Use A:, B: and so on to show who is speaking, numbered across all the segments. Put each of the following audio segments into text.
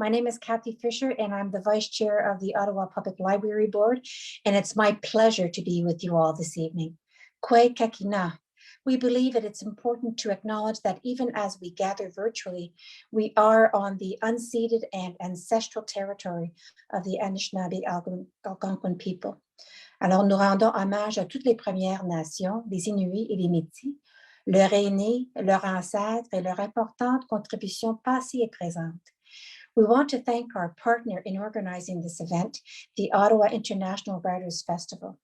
A: My name is Kathy Fisher, and I'm the Vice Chair of the Ottawa Public Library Board, and it's my pleasure to be with you all this evening. Kwe Kakina. We believe that it's important to acknowledge that even as we gather virtually, we are on the unceded and ancestral territory of the Anishinaabe Algonquin people. Alors, nous rendons hommage à toutes les Premières Nations, les Inuits et les Métis, leurs aînés, leurs ancêtres et leurs importantes contributions passées et présentes. We want to thank our partner in organizing this event, the Ottawa International Writers Festival.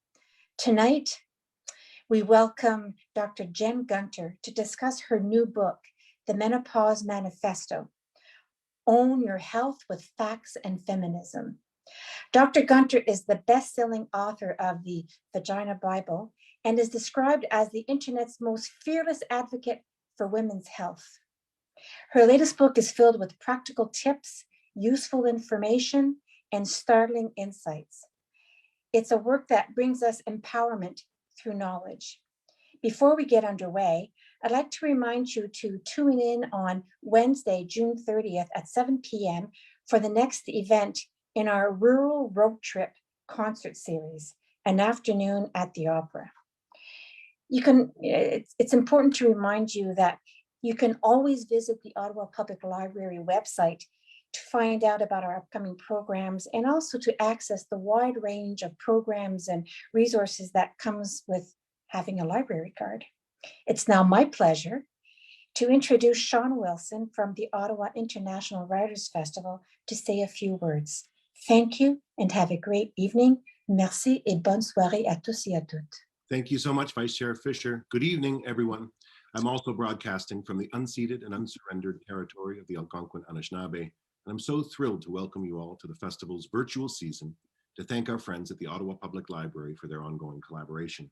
A: Tonight, we welcome Dr. Jen Gunter to discuss her new book, The Menopause Manifesto, Own Your Health with Facts and Feminism. Dr. Gunter is the best-selling author of the Vagina Bible and is described as the internet's most fearless advocate for women's health. Her latest book is filled with practical tips, useful information, and startling insights. It's a work that brings us empowerment through knowledge. Before we get underway, I'd like to remind you to tune in on Wednesday, June 30th at 7 p.m. for the next event in our Rural Road Trip concert series, an afternoon at the Opera. It's important to remind you that you can always visit the Ottawa Public Library website to find out about our upcoming programs and also to access the wide range of programs and resources that comes with having a library card. It's now my pleasure to introduce Sean Wilson from the Ottawa International Writers Festival to say a few words. Thank you and have a great evening. Merci et bonne soirée à tous et à toutes.
B: Thank you so much, Vice Chair Fisher. Good evening, everyone. I'm also broadcasting from the unceded and unsurrendered territory of the Algonquin Anishinaabe, and I'm so thrilled to welcome you all to the festival's virtual season to thank our friends at the Ottawa Public Library for their ongoing collaboration.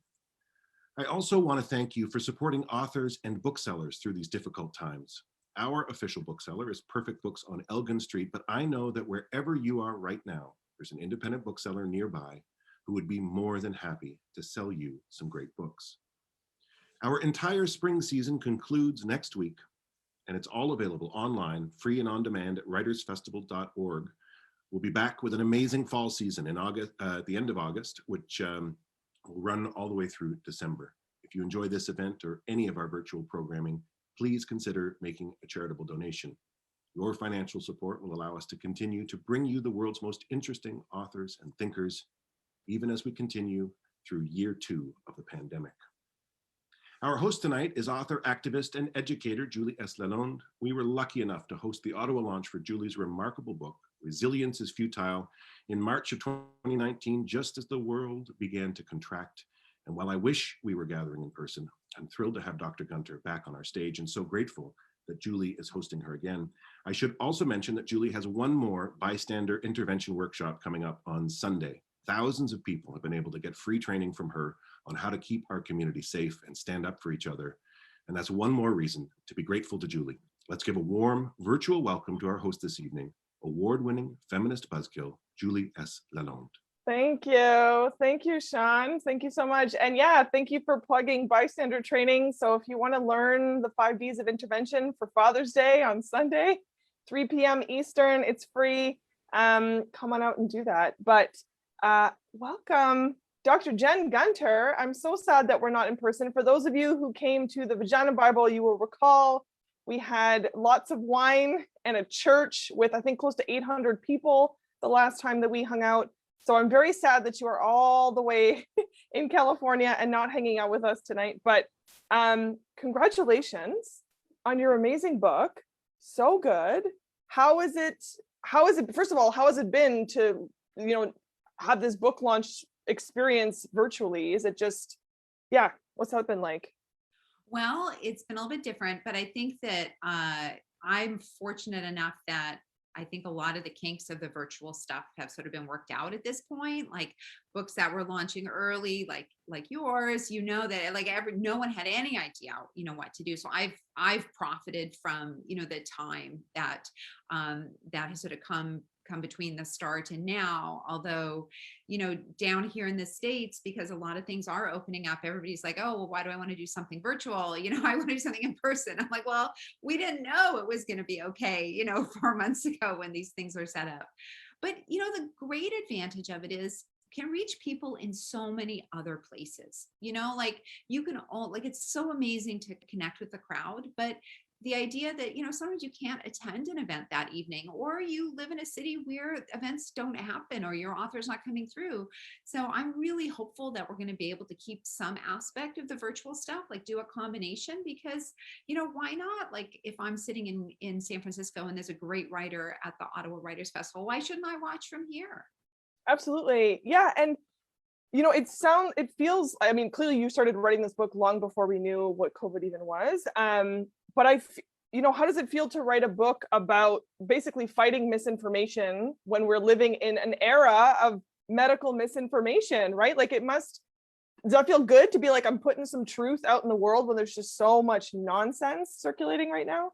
B: I also want to thank you for supporting authors and booksellers through these difficult times. Our official bookseller is Perfect Books on Elgin Street, but I know that wherever you are right now, there's an independent bookseller nearby who would be more than happy to sell you some great books. Our entire spring season concludes next week, and it's all available online, free and on demand at writersfestival.org. We'll be back with an amazing fall season in August, at the end of August, which will run all the way through December. If you enjoy this event or any of our virtual programming, please consider making a charitable donation. Your financial support will allow us to continue to bring you the world's most interesting authors and thinkers, even as we continue through year 2 of the pandemic. Our host tonight is author, activist, and educator, Julie S. Lalonde. We were lucky enough to host the Ottawa launch for Julie's remarkable book, Resilience is Futile, in March of 2019, just as the world began to contract. And while I wish we were gathering in person, I'm thrilled to have Dr. Gunter back on our stage and so grateful that Julie is hosting her again. I should also mention that Julie has one more bystander intervention workshop coming up on Sunday. Thousands of people have been able to get free training from her on how to keep our community safe and stand up for each other. And that's one more reason to be grateful to Julie. Let's give a warm virtual welcome to our host this evening, award-winning feminist buzzkill, Julie S. Lalonde.
C: Thank you, Sean. Thank you so much. And yeah, thank you for plugging bystander training. So if you want to learn the 5 Ds of intervention for Father's Day on Sunday, 3 p.m. Eastern, it's free. Come on out and do that. But welcome, Dr. Jen Gunter. I'm so sad that we're not in person. For those of you who came to the Vagina Bible, you will recall we had lots of wine and a church with, I think, close to 800 people the last time that we hung out. So I'm very sad that you are all the way in California and not hanging out with us tonight. But congratulations on your amazing book. So good. How is it, first of all, how has it been to, have this book launch experience virtually? Is it just, what's that been like?
D: Well, it's been a little bit different, but I think that I'm fortunate enough that I think a lot of the kinks of the virtual stuff have sort of been worked out at this point, like books that were launching early, like yours, that like no one had any idea, what to do. So I've profited from, the time that that has sort of come come between the start and now. Although, down here in the States, because a lot of things are opening up, everybody's like, oh, well, why do I want to do something virtual? I want to do something in person. I'm like, well, we didn't know it was going to be okay, 4 months ago when these things were set up. But, the great advantage of it is can reach people in so many other places, like you can all, like, it's so amazing to connect with the crowd, but the idea that, sometimes you can't attend an event that evening, or you live in a city where events don't happen or your author's not coming through. So I'm really hopeful that we're going to be able to keep some aspect of the virtual stuff, like do a combination, because, why not? Like if I'm sitting in San Francisco and there's a great writer at the Ottawa Writers Festival, why shouldn't I watch from here?
C: Absolutely. Yeah. And it feels, I mean, clearly you started writing this book long before we knew what COVID even was. But how does it feel to write a book about basically fighting misinformation when we're living in an era of medical misinformation, right? Like does that feel good to be like, I'm putting some truth out in the world when there's just so much nonsense circulating right now?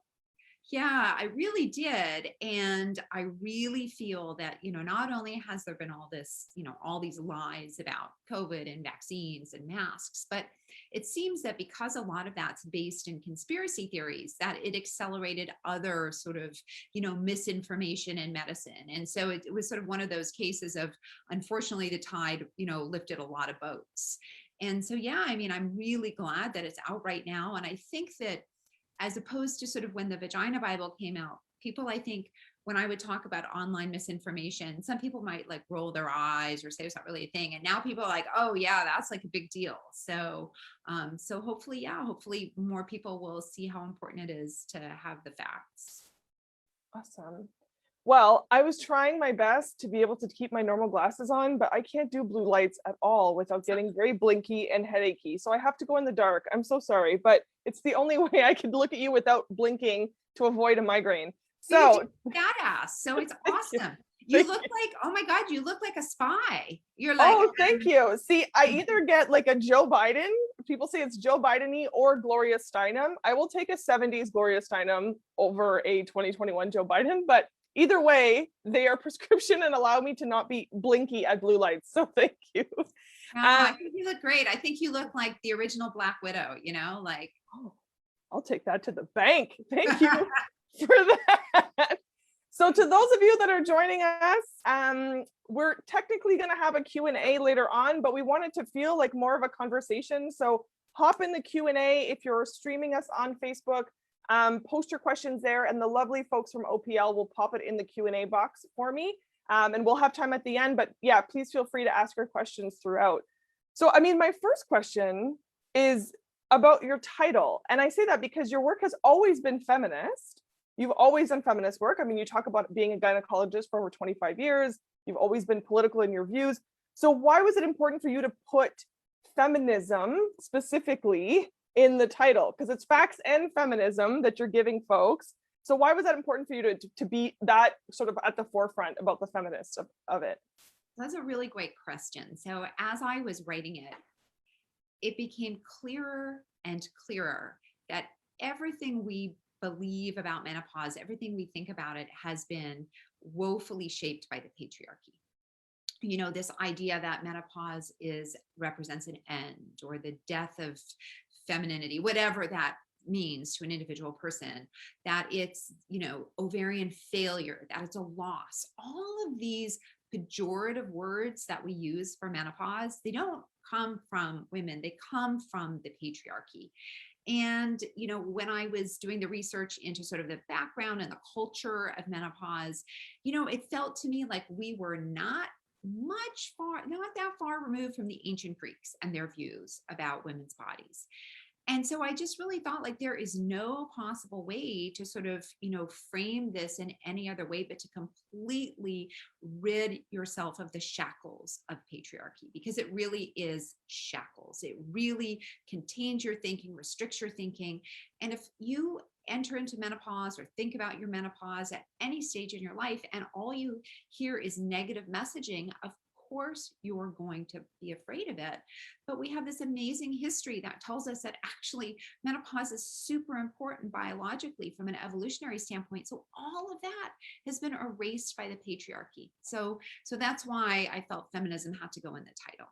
D: Yeah, I really did. And I really feel that, not only has there been all this, all these lies about COVID and vaccines and masks, but it seems that because a lot of that's based in conspiracy theories, that it accelerated other sort of, misinformation in medicine. And so it was sort of one of those cases of, unfortunately, the tide, lifted a lot of boats. And so, yeah, I mean, I'm really glad that it's out right now. And I think that as opposed to sort of when the Vagina Bible came out, people, I think, when I would talk about online misinformation, some people might like roll their eyes or say it's not really a thing. And now people are like, oh yeah, that's like a big deal. So, so hopefully, hopefully more people will see how important it is to have the facts.
C: Awesome. Well, I was trying my best to be able to keep my normal glasses on, but I can't do blue lights at all without getting very blinky and headachy. So I have to go in the dark. I'm so sorry, but it's the only way I can look at you without blinking to avoid a migraine. So
D: badass. So it's awesome. You look like, oh my God, you look like a spy. You're like,
C: oh, thank you. See, I either get like a Joe Biden, people say it's Joe Biden-y, or Gloria Steinem. I will take a 70s Gloria Steinem over a 2021 Joe Biden, but either way, they are prescription and allow me to not be blinky at blue lights. So thank you.
D: I think you look great. I think you look like the original Black Widow, like.
C: Oh, I'll take that to the bank. Thank you for that. So to those of you that are joining us, we're technically going to have a Q&A later on, but we want it to feel like more of a conversation. So hop in the Q&A if you're streaming us on Facebook. Post your questions there, and the lovely folks from OPL will pop it in the Q&A box for me. And we'll have time at the end, but yeah, please feel free to ask your questions throughout. So, I mean, my first question is about your title. And I say that because your work has always been feminist. You've always done feminist work. I mean, you talk about being a gynecologist for over 25 years. You've always been political in your views. So why was it important for you to put feminism specifically in the title? Because it's facts and feminism that you're giving folks. So why was that important for you to be that sort of at the forefront about the feminists of it?
D: That's a really great question. So as I was writing it, it became clearer and clearer that everything we believe about menopause, everything we think about it, has been woefully shaped by the patriarchy. This idea that menopause represents an end, or the death of femininity, whatever that means to an individual person, that it's, ovarian failure, that it's a loss. All of these pejorative words that we use for menopause, they don't come from women, they come from the patriarchy. And, when I was doing the research into sort of the background and the culture of menopause, it felt to me like we were not that far removed from the ancient Greeks and their views about women's bodies. And so I just really thought like there is no possible way to sort of, frame this in any other way but to completely rid yourself of the shackles of patriarchy, because it really is shackles. It really contains your thinking, restricts your thinking. And if you enter into menopause or think about your menopause at any stage in your life and all you hear is negative messaging, of course you're going to be afraid of it. But we have this amazing history that tells us that actually menopause is super important biologically from an evolutionary standpoint. So all of that has been erased by the patriarchy. So that's why I felt feminism had to go in the title.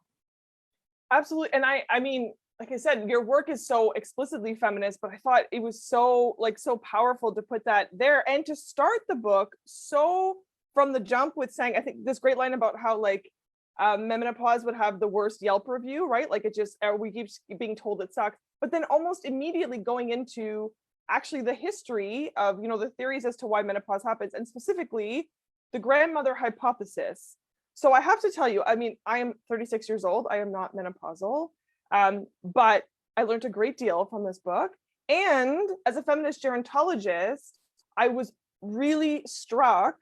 C: Absolutely. And I mean, like I said, your work is so explicitly feminist, but I thought it was so powerful to put that there and to start the book so from the jump with saying, I think this great line about how like menopause would have the worst Yelp review, right? Like it just, we keep being told it sucks, but then almost immediately going into actually the history of, you know, the theories as to why menopause happens, and specifically the grandmother hypothesis. So I have to tell you, I mean, I am 36 years old. I am not menopausal, but I learned a great deal from this book. And as a feminist gerontologist, I was really struck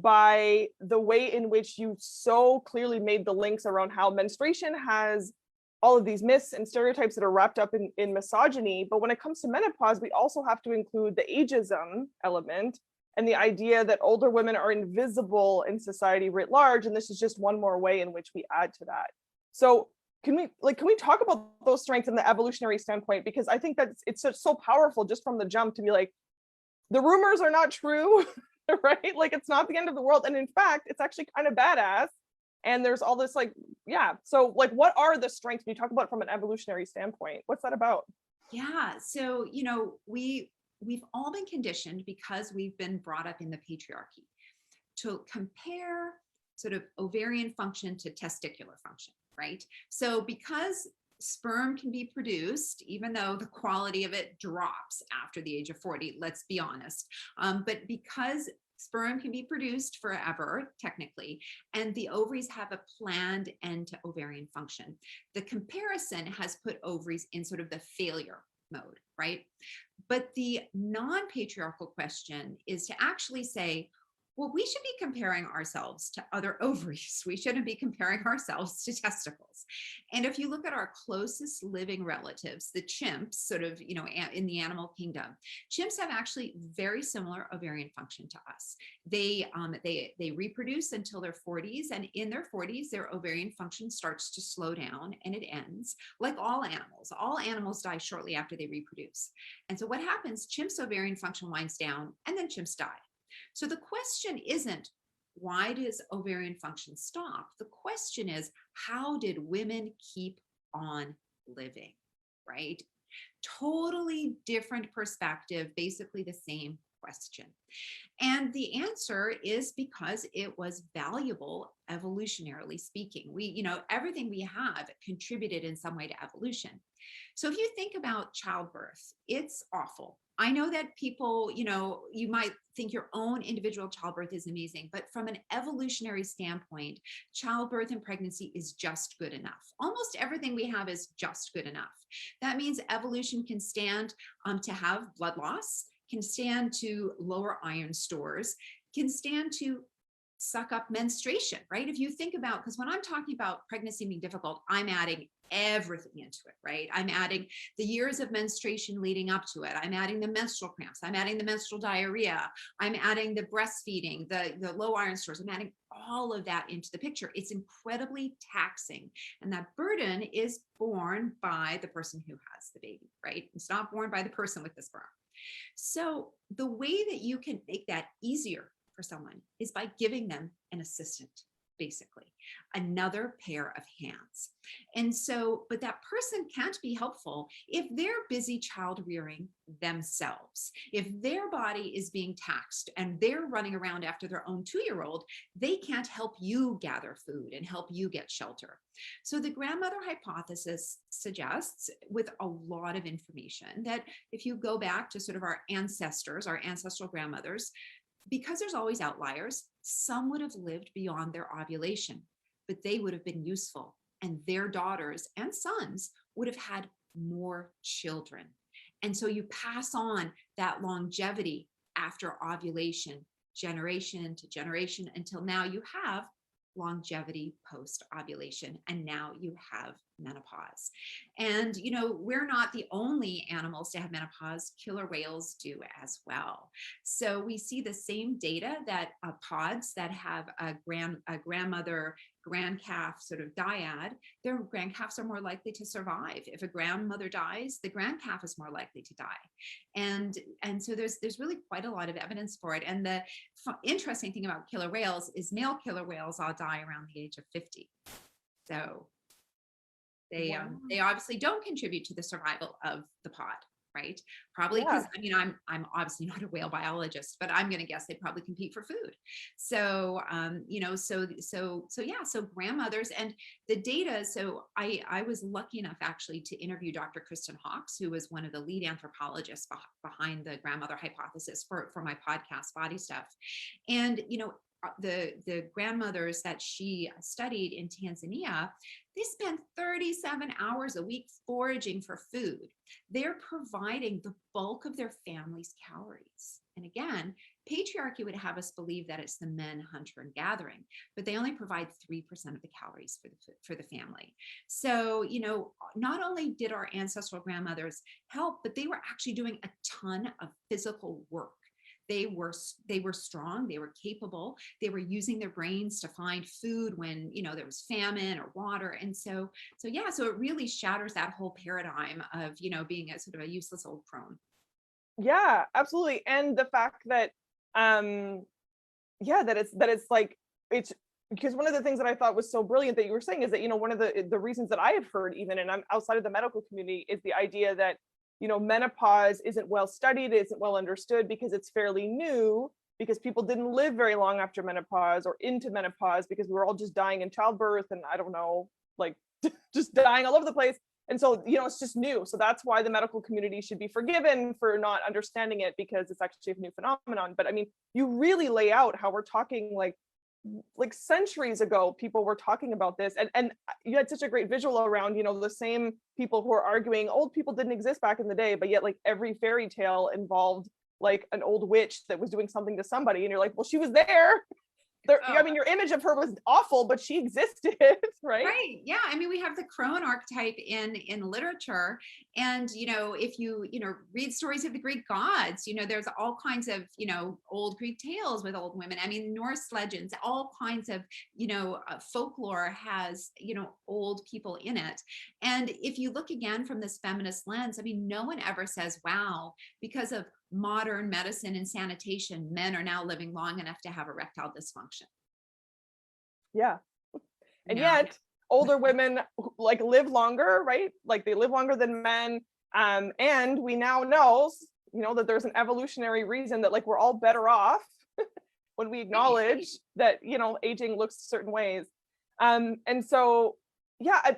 C: by the way in which you so clearly made the links around how menstruation has all of these myths and stereotypes that are wrapped up in misogyny. But when it comes to menopause, we also have to include the ageism element and the idea that older women are invisible in society writ large. And this is just one more way in which we add to that. So can we talk about those strengths in the evolutionary standpoint? Because I think that it's so powerful just from the jump to be like, the rumors are not true, right? Like it's not the end of the world. And in fact, it's actually kind of badass. And there's all this like, yeah. So like, what are the strengths when you talk about from an evolutionary standpoint? What's that about?
D: Yeah. So, you know, we've all been conditioned because we've been brought up in the patriarchy to compare sort of ovarian function to testicular function, right? So because sperm can be produced, even though the quality of it drops after the age of 40, let's be honest, but because sperm can be produced forever, technically, and the ovaries have a planned end to ovarian function, the comparison has put ovaries in sort of the failure mode, right? But the non-patriarchal question is to actually say, well, we should be comparing ourselves to other ovaries. We shouldn't be comparing ourselves to testicles. And if you look at our closest living relatives, the chimps, sort of, you know, in the animal kingdom, chimps have actually very similar ovarian function to us. They reproduce until their 40s, and in their 40s, their ovarian function starts to slow down and it ends. Like all animals. All animals die shortly after they reproduce. And so what happens? Chimps' ovarian function winds down, and then chimps die. So the question isn't, why does ovarian function stop? The question is, how did women keep on living, right? Totally different perspective, basically the same question. And the answer is because it was valuable, evolutionarily speaking. Everything we have contributed in some way to evolution. So if you think about childbirth, it's awful. I know that people, you might think your own individual childbirth is amazing, but from an evolutionary standpoint, childbirth and pregnancy is just good enough. Almost everything we have is just good enough. That means evolution can stand to have blood loss, can stand to lower iron stores, can stand to suck up menstruation, right? If you think about, because when I'm talking about pregnancy being difficult, I'm adding everything into it, right? I'm adding the years of menstruation leading up to it. I'm adding the menstrual cramps. I'm adding the menstrual diarrhea. I'm adding the breastfeeding, the low iron stores. I'm adding all of that into the picture. It's incredibly taxing. And that burden is borne by the person who has the baby, right? It's not borne by the person with the sperm. So the way that you can make that easier for someone is by giving them an assistant, basically, another pair of hands. And so, but that person can't be helpful if they're busy child rearing themselves. If their body is being taxed and they're running around after their own 2-year-old, they can't help you gather food and help you get shelter. So the grandmother hypothesis suggests, with a lot of information, that if you go back to sort of our ancestors, our ancestral grandmothers, because there's always outliers, some would have lived beyond their ovulation, but they would have been useful, and their daughters and sons would have had more children. And so you pass on that longevity after ovulation, generation to generation, until now you have longevity post ovulation, and now you have menopause. And we're not the only animals to have menopause. Killer whales do as well. So we see the same data that pods that have a grandmother grand calf sort of dyad, their grand calves are more likely to survive. If a grandmother dies, the grand calf is more likely to die. And so there's really quite a lot of evidence for it. And the interesting thing about killer whales is male killer whales all die around the age of 50. So they obviously don't contribute to the survival of the pod, right? Probably because I mean, I'm obviously not a whale biologist, but I'm going to guess they probably compete for food. So you know, so grandmothers and the data. So I was lucky enough actually to interview Dr. Kristen Hawkes, who was one of the lead anthropologists behind the grandmother hypothesis for my podcast Body Stuff. And you know, the grandmothers that she studied in Tanzania, they spend 37 hours a week foraging for food. They're providing the bulk of their family's calories. And again, patriarchy would have us believe that it's the men hunter and gathering, but they only provide 3% of the calories for the family. So, you know, not only did our ancestral grandmothers help, but they were actually doing a ton of physical work. They were strong, they were capable, they were using their brains to find food when, you know, there was famine or water. And so it really shatters that whole paradigm of, you know, being a sort of a useless old crone.
C: Yeah, absolutely. And the fact that, that it's like, it's because one of the things that I thought was so brilliant that you were saying is that, you know, one of the reasons that I had heard even, and I'm outside of the medical community, is the idea that, you know, menopause isn't well studied, isn't well understood because it's fairly new, because people didn't live very long after menopause or into menopause because we were all just dying in childbirth and I don't know, like just dying all over the place. And so, you know, it's just new. So that's why the medical community should be forgiven for not understanding it, because it's actually a new phenomenon. But I mean, you really lay out how we're talking like centuries ago, people were talking about this, and you had such a great visual around, you know, the same people who are arguing old people didn't exist back in the day, but yet like every fairy tale involved like an old witch that was doing something to somebody, and you're like, well, she was there. I mean, your image of her was awful, but she existed, right?
D: Right. Yeah. I mean, we have the crone archetype in literature, and you know, if you read stories of the Greek gods, you know, there's all kinds of, you know, old Greek tales with old women. I mean, Norse legends, all kinds of, you know, folklore has, you know, old people in it. And if you look again from this feminist lens, I mean, no one ever says, "Wow, because of modern medicine and sanitation, men are now living long enough to have erectile dysfunction."
C: Yeah. And
D: No.
C: yet older women like live longer, right? Like they live longer than men. And we now know, you know, that there's an evolutionary reason that like we're all better off when we acknowledge that, you know, aging looks certain ways. And so, yeah,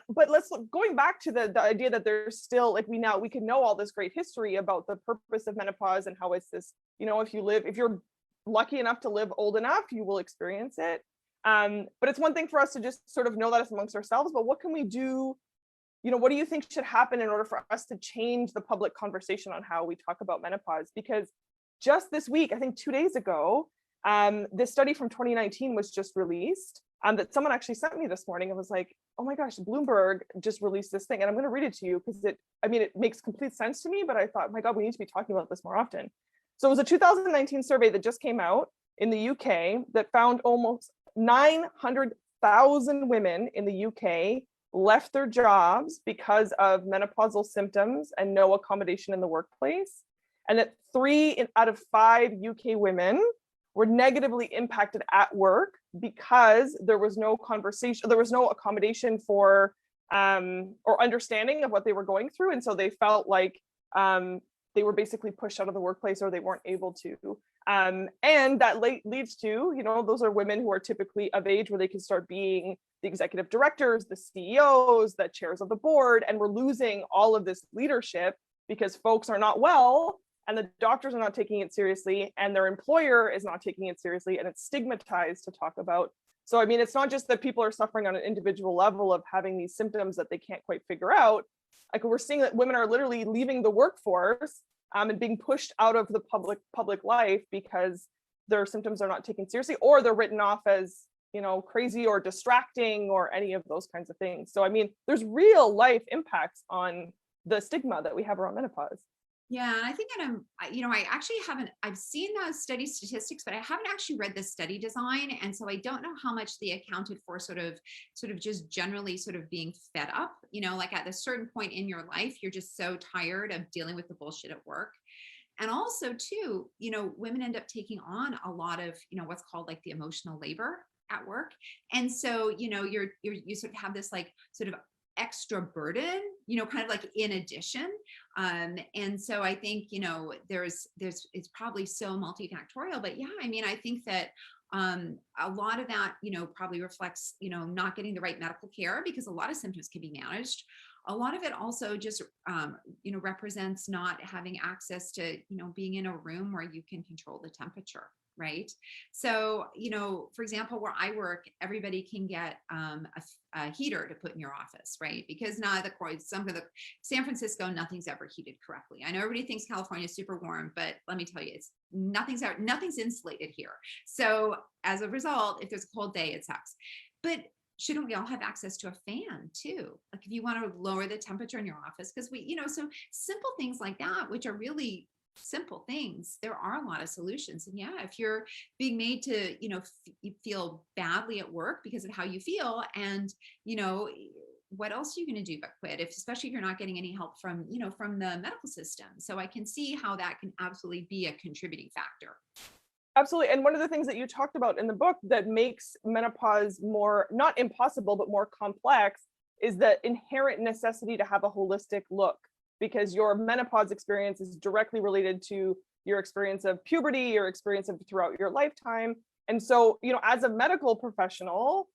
C: but let's going back to the idea that there's still like we can know all this great history about the purpose of menopause and how it's this, you know, if you're lucky enough to live old enough, you will experience it. But it's one thing for us to just sort of know that it's amongst ourselves, but what can we do? You know, what do you think should happen in order for us to change the public conversation on how we talk about menopause? Because just this week, I think 2 days ago, this study from 2019 was just released, that someone actually sent me this morning and was like, oh my gosh, Bloomberg just released this thing. And I'm going to read it to you because it makes complete sense to me, but I thought, my God, we need to be talking about this more often. So it was a 2019 survey that just came out in the UK that found almost 900,000 women in the UK left their jobs because of menopausal symptoms and no accommodation in the workplace. And that 3 out of 5 UK women were negatively impacted at work because there was no conversation, there was no accommodation for or understanding of what they were going through. And so they felt like they were basically pushed out of the workplace or they weren't able to. And that leads to, you know, those are women who are typically of age where they can start being the executive directors, the CEOs, the chairs of the board, and we're losing all of this leadership because folks are not well and the doctors are not taking it seriously and their employer is not taking it seriously, and it's stigmatized to talk about. So, I mean, it's not just that people are suffering on an individual level of having these symptoms that they can't quite figure out. Like we're seeing that women are literally leaving the workforce and being pushed out of the public life because their symptoms are not taken seriously, or they're written off as, you know, crazy or distracting or any of those kinds of things. So, I mean, there's real life impacts on the stigma that we have around menopause.
D: Yeah, and I think I actually haven't, I've seen those study statistics, but I haven't actually read the study design. And so I don't know how much they accounted for sort of just generally sort of being fed up, like at a certain point in your life, you're just so tired of dealing with the bullshit at work. And also too, women end up taking on a lot of, what's called like the emotional labor at work. And so, you sort of have this like sort of extra burden, kind of like in addition. And so I think, it's probably so multifactorial, but yeah, I mean, I think that a lot of that, probably reflects, not getting the right medical care because a lot of symptoms can be managed. A lot of it also just, represents not having access to, being in a room where you can control the temperature. Right. So, for example, where I work, everybody can get a heater to put in your office, right? Because now some of the San Francisco, nothing's ever heated correctly. I know everybody thinks California is super warm, but let me tell you, nothing's insulated here. So as a result, if there's a cold day, it sucks. But shouldn't we all have access to a fan too? Like if you want to lower the temperature in your office, because so simple things like that, which are really simple things, there are a lot of solutions. And yeah, if you're being made to, you feel badly at work because of how you feel, and, what else are you going to do but quit, especially if you're not getting any help from, from the medical system. So I can see how that can absolutely be a contributing factor.
C: Absolutely. And one of the things that you talked about in the book that makes menopause more, not impossible, but more complex is the inherent necessity to have a holistic look, because your menopause experience is directly related to your experience of puberty, your experience of throughout your lifetime. And so, as a medical professional,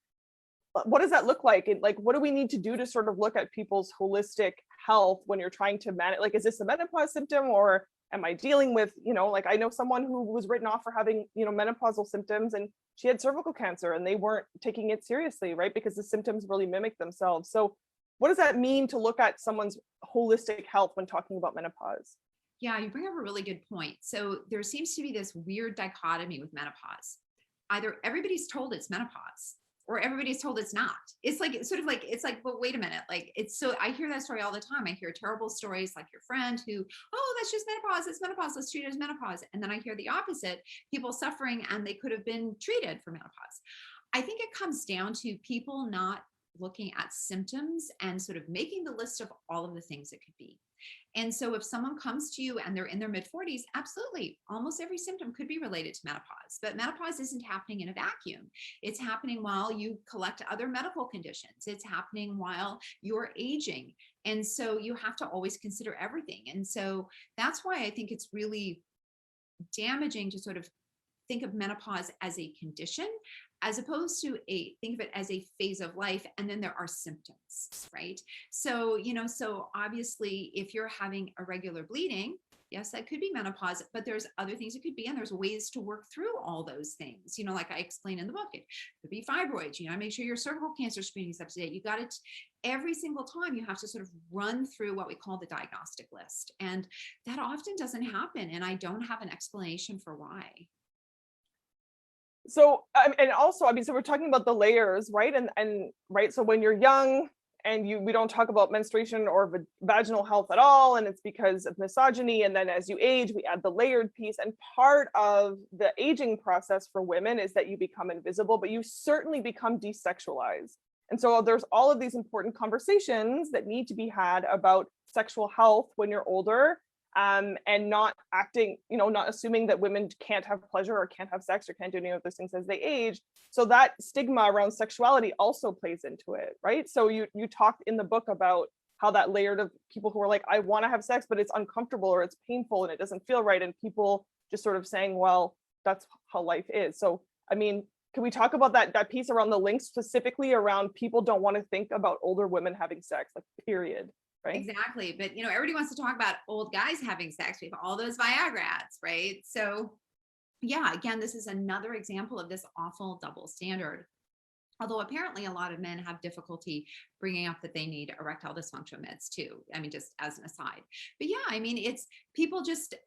C: what does that look like? And like, what do we need to do to sort of look at people's holistic health when you're trying to manage, like, is this a menopause symptom, or am I dealing with, like I know someone who was written off for having, menopausal symptoms, and she had cervical cancer and they weren't taking it seriously, right? Because the symptoms really mimic themselves. So what does that mean to look at someone's holistic health when talking about menopause?
D: Yeah, you bring up a really good point. So there seems to be this weird dichotomy with menopause. Either everybody's told it's menopause or everybody's told it's not. It's like, but wait a minute. Like, I hear that story all the time. I hear terrible stories like your friend who, oh, that's just menopause. It's menopause. Let's treat it as menopause. And then I hear the opposite, people suffering and they could have been treated for menopause. I think it comes down to people not looking at symptoms and sort of making the list of all of the things it could be. And so if someone comes to you and they're in their mid 40s, absolutely, almost every symptom could be related to menopause, but menopause isn't happening in a vacuum. It's happening while you collect other medical conditions. It's happening while you're aging. And so you have to always consider everything. And so that's why I think it's really damaging to sort of think of menopause as a condition, as opposed to think of it as a phase of life. And then there are symptoms, right? So, so obviously if you're having irregular bleeding, yes, that could be menopause, but there's other things it could be, and there's ways to work through all those things. Like I explained in the book, it could be fibroids, make sure your cervical cancer screening is up to date. You got it. Every single time you have to sort of run through what we call the diagnostic list. And that often doesn't happen. And I don't have an explanation for why.
C: So, and also, I mean, so we're talking about the layers, right? And right. So when you're young and we don't talk about menstruation or vaginal health at all, and it's because of misogyny. And then as you age, we add the layered piece. And part of the aging process for women is that you become invisible, but you certainly become desexualized. And so there's all of these important conversations that need to be had about sexual health when you're older. And not acting, not assuming that women can't have pleasure or can't have sex or can't do any of those things as they age. So that stigma around sexuality also plays into it, right? So you talked in the book about how that layered of people who are like, I want to have sex, but it's uncomfortable or it's painful and it doesn't feel right. And people just sort of saying, well, that's how life is. So, I mean, can we talk about that piece around the link specifically around people don't want to think about older women having sex, like period? Right?
D: Exactly. But, everybody wants to talk about old guys having sex. We have all those Viagra ads, right? So yeah, again, this is another example of this awful double standard. Although apparently a lot of men have difficulty bringing up that they need erectile dysfunction meds too. I mean, just as an aside. But yeah, I mean, it's people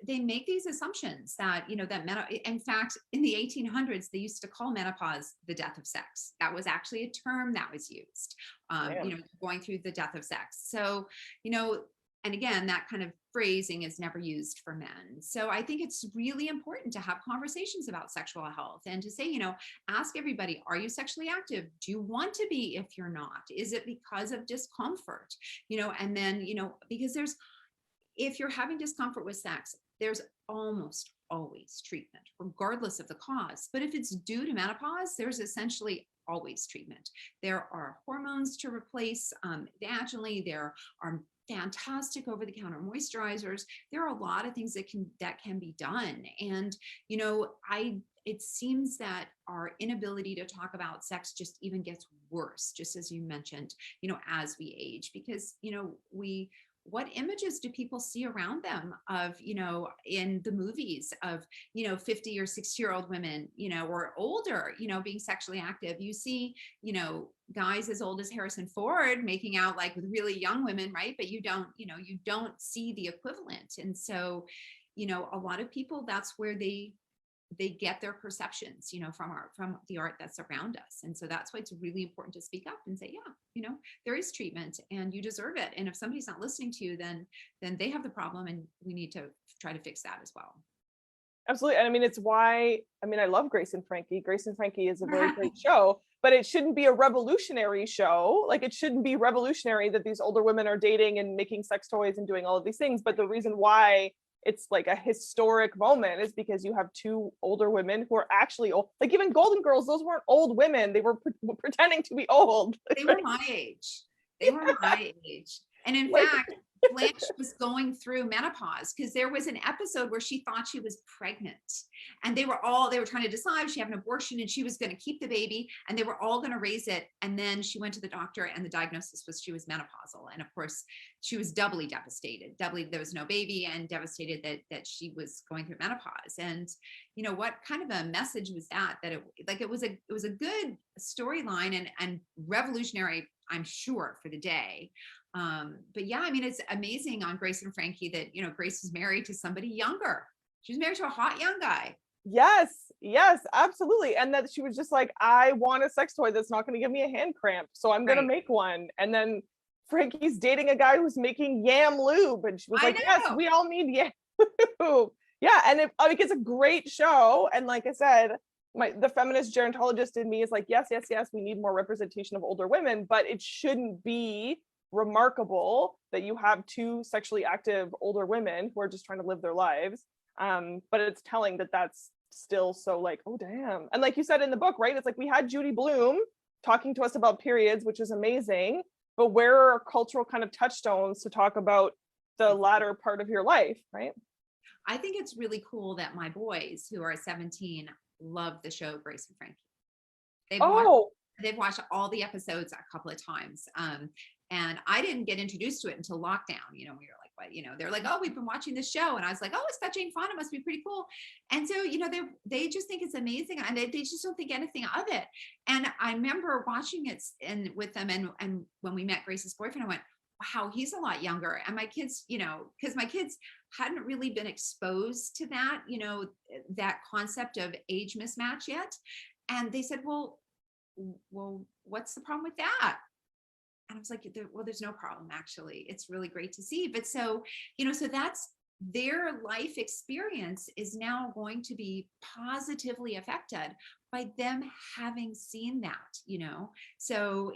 D: they make these assumptions that, in fact, in the 1800s, they used to call menopause the death of sex. That was actually a term that was used, going through the death of sex. So, And again, that kind of phrasing is never used for men. So I think it's really important to have conversations about sexual health and to say, ask everybody, are you sexually active? Do you want to be if you're not? Is it because of discomfort? And then, because if you're having discomfort with sex, there's almost always treatment, regardless of the cause. But if it's due to menopause, there's essentially always treatment. There are hormones to replace vaginally. There are fantastic over-the-counter moisturizers. There are a lot of things that can be done. And it seems that our inability to talk about sex just even gets worse, just as you mentioned, as we age, because what images do people see around them of, in the movies of, 50 or 60-year-old women, or older, being sexually active? You see, guys as old as Harrison Ford making out like with really young women, right? But you don't see the equivalent. And so, a lot of people, that's where they get their perceptions, from the art that's around us. And so that's why it's really important to speak up and say, yeah, there is treatment and you deserve it. And if somebody's not listening to you, then they have the problem, and we need to try to fix that as well.
C: Absolutely. And it's why, I love Grace and Frankie. Grace and Frankie is a very great show, but it shouldn't be a revolutionary show. Like, it shouldn't be revolutionary that these older women are dating and making sex toys and doing all of these things. But the reason why it's like a historic moment is because you have two older women who are actually old. Like, even Golden Girls, those weren't old women. They were pretending to be old.
D: They were my age. And in fact, Blanche was going through menopause because there was an episode where she thought she was pregnant, and they were trying to decide, she had an abortion and she was going to keep the baby, and they were all going to raise it. And then she went to the doctor and the diagnosis was she was menopausal. And of course she was doubly devastated. There was no baby, and devastated that she was going through menopause. And what kind of a message was that it was a good storyline and revolutionary, I'm sure, for the day. But yeah, it's amazing on Grace and Frankie that, Grace was married to somebody younger. She was married to a hot young guy.
C: Yes, absolutely. And that she was just like, I want a sex toy that's not going to give me a hand cramp, so I'm going to make one. And then Frankie's dating a guy who's making yam lube, and she was like, yes, we all need yam lube. Yeah. And it's a great show. And like I said, the feminist gerontologist in me is like, yes, we need more representation of older women, but it shouldn't be remarkable that you have two sexually active older women who are just trying to live their lives. But it's telling that that's still so like, oh damn. And like you said in the book, right, it's like we had Judy Blume talking to us about periods, which is amazing, but where are cultural kind of touchstones to talk about the latter part of your life, right?
D: I think it's really cool that my boys, who are 17, love the show Grace and Frankie. They've watched all the episodes a couple of times. And I didn't get introduced to it until lockdown. We were like, what? They're like, oh, we've been watching this show. And I was like, oh, it's got Jane Fonda, must be pretty cool. And so, they just think it's amazing. And they just don't think anything of it. And I remember watching it with them. And when we met Grace's boyfriend, I went, wow, he's a lot younger. And my kids, because my kids hadn't really been exposed to that, that concept of age mismatch yet. And they said, well, what's the problem with that? And I was like, well, there's no problem, actually. It's really great to see. But so that's their life experience is now going to be positively affected by them having seen that, So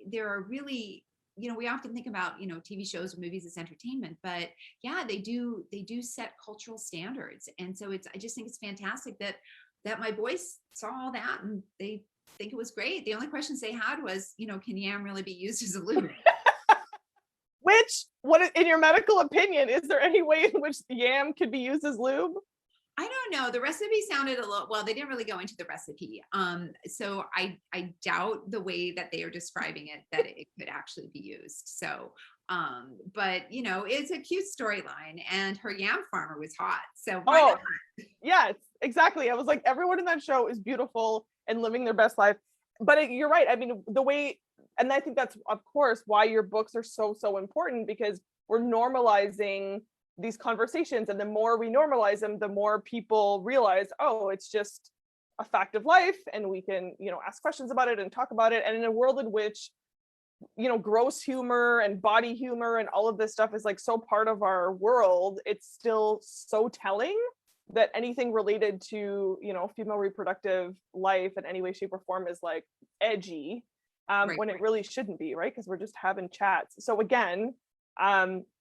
D: there are really, we often think about, TV shows or movies as entertainment, but yeah, they do set cultural standards. And so I just think it's fantastic that my boys saw all that and they think it was great. The only questions they had was, can yam really be used as a lube?
C: What in your medical opinion, is there any way in which yam could be used as lube?
D: I don't know. The recipe sounded a little, well, they didn't really go into the recipe. So I doubt the way that they are describing it, that it could actually be used. So, but it's a cute storyline, and her yam farmer was hot. So why not?
C: Yes, exactly. I was like, everyone in that show is beautiful and living their best life. But you're right. The way, and I think that's of course why your books are so important, because we're normalizing these conversations, and the more we normalize them, the more people realize, oh, it's just a fact of life, and we can ask questions about it and talk about it. And in a world in which gross humor and body humor and all of this stuff is like so part of our world, it's still so telling that anything related to, female reproductive life in any way, shape, or form is like edgy,
D: Right,
C: when it
D: right.
C: really shouldn't be, right? Because we're just having chats. So again,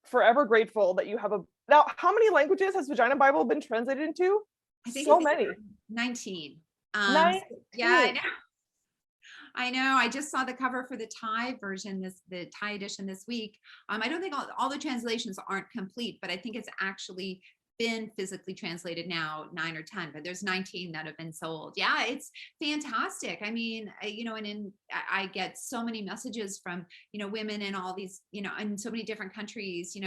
C: forever grateful that you have now, how many languages has Vagina Bible been translated into?
D: I think
C: So
D: it's
C: many.
D: 19.
C: 19.
D: Yeah, I know. I know. I just saw the cover for the Thai version, the Thai edition this week. I don't think all the translations aren't complete, but I think it's actually been physically translated now, 9 or 10, but there's 19 that have been sold. Yeah, it's fantastic. I mean, I get so many messages from, women in all these, in so many different countries,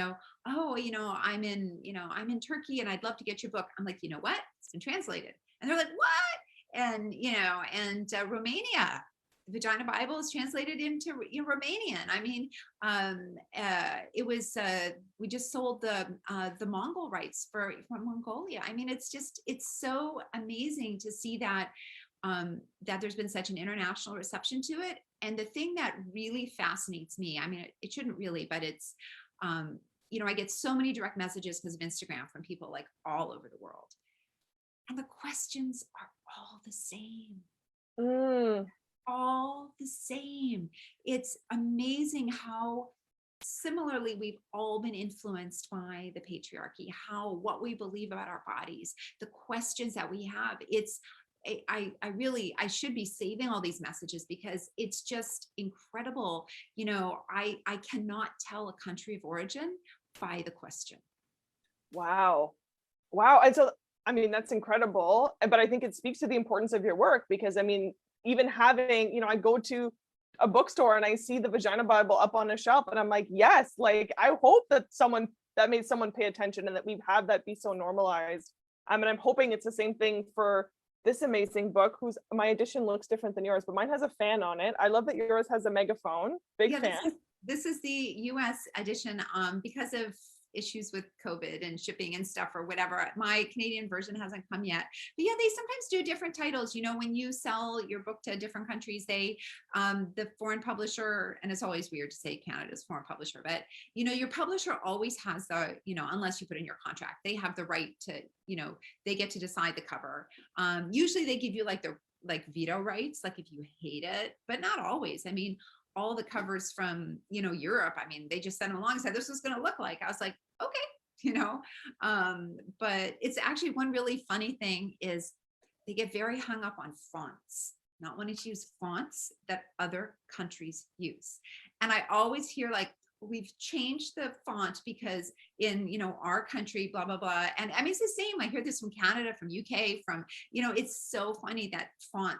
D: oh, I'm in Turkey and I'd love to get your book. I'm like, you know what? It's been translated. And they're like, what? And, Romania, the Vagina Bible is translated into Romanian. I mean, it was we just sold the Mongol rights from Mongolia. I mean, it's so amazing to see that that there's been such an international reception to it. And the thing that really fascinates me, I mean, it shouldn't really, but it's I get so many direct messages because of Instagram from people like all over the world, and the questions are all the same. All the same. It's amazing how similarly we've all been influenced by the patriarchy, what we believe about our bodies, the questions that we have. I should be saving all these messages because it's just incredible. I cannot tell a country of origin by the question.
C: Wow. And so, I mean, that's incredible. But I think it speaks to the importance of your work because, I mean, even having, I go to a bookstore and I see the Vagina Bible up on a shelf and I'm like, yes, like I hope that made someone pay attention and that we've had that be so normalized. And I'm hoping it's the same thing for this amazing book, my edition looks different than yours, but mine has a fan on it. I love that yours has a megaphone. Big fan.
D: This is the US edition because of issues with COVID and shipping and stuff or whatever. My Canadian version hasn't come yet. But yeah, they sometimes do different titles. When you sell your book to different countries, they, the foreign publisher, and it's always weird to say Canada's foreign publisher, but your publisher always has the, unless you put in your contract, they have the right to, they get to decide the cover. Usually they give you like the veto rights, like if you hate it, but not always. I mean, all the covers from, Europe, I mean, they just sent them along and said, this was going to look like, I was like, okay, but it's actually one really funny thing is they get very hung up on fonts, not wanting to use fonts that other countries use. And I always hear like, we've changed the font because in, our country, blah, blah, blah. And I mean, it's the same. I hear this from Canada, from UK, from, it's so funny that font,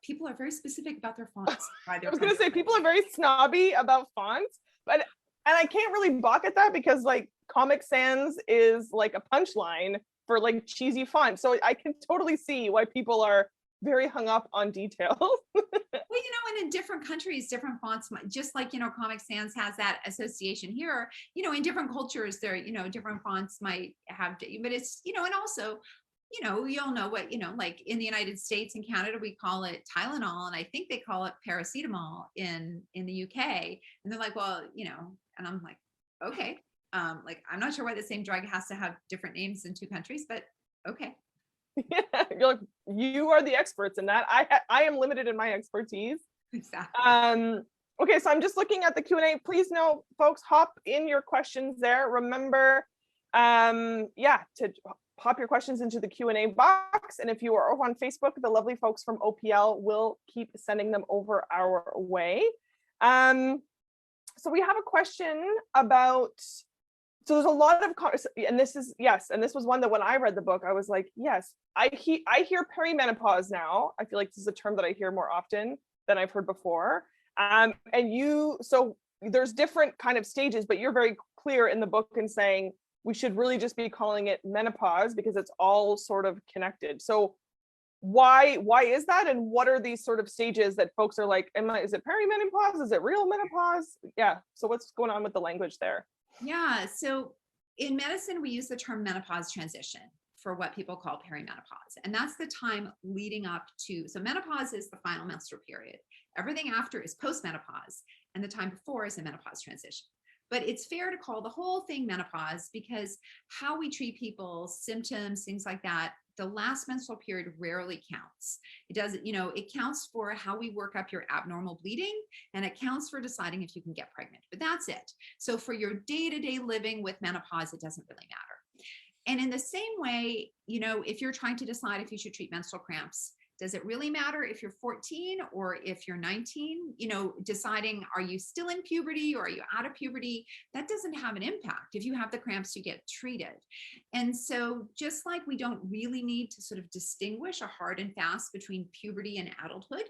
D: people are very specific about their fonts. I
C: was going to say people are very snobby about fonts, and I can't really balk at that because like Comic Sans is like a punchline for like cheesy font. So I can totally see why people are very hung up on details.
D: Well, and in different countries, different fonts, just like, Comic Sans has that association here, in different cultures there, different fonts might have, but it's, and also, we all know what, like in the United States and Canada, we call it Tylenol, and I think they call it paracetamol in the UK. And they're like, well, and I'm like, okay. Like, I'm not sure why the same drug has to have different names in two countries, but okay.
C: Yeah, you're like, you are the experts in that. I am limited in my expertise.
D: Exactly.
C: Okay, so I'm just looking at the Q&A. Please know, folks, hop in your questions there. Remember, to pop your questions into the Q&A box. And if you are over on Facebook, the lovely folks from OPL will keep sending them over our way. So we have a question about, so there's a lot of, and this was one that when I read the book, I was like, yes, I hear perimenopause now. I feel like this is a term that I hear more often than I've heard before. So there's different kind of stages, but you're very clear in the book in saying, we should really just be calling it menopause because it's all sort of connected. So why is that? And what are these sort of stages that folks are like, is it perimenopause? Is it real menopause? Yeah. So what's going on with the language there?
D: Yeah. So in medicine, we use the term menopause transition for what people call perimenopause. And that's the time leading up to, so menopause is the final menstrual period. Everything after is postmenopause, and the time before is a menopause transition. But it's fair to call the whole thing menopause because how we treat people, symptoms, things like that, the last menstrual period rarely counts. It doesn't, it counts for how we work up your abnormal bleeding, and it counts for deciding if you can get pregnant, but that's it. So for your day-to-day living with menopause, it doesn't really matter. And in the same way, if you're trying to decide if you should treat menstrual cramps, does it really matter if you're 14 or if you're 19? Deciding, are you still in puberty or are you out of puberty? That doesn't have an impact. If you have the cramps, you get treated. And so just like we don't really need to sort of distinguish a hard and fast between puberty and adulthood,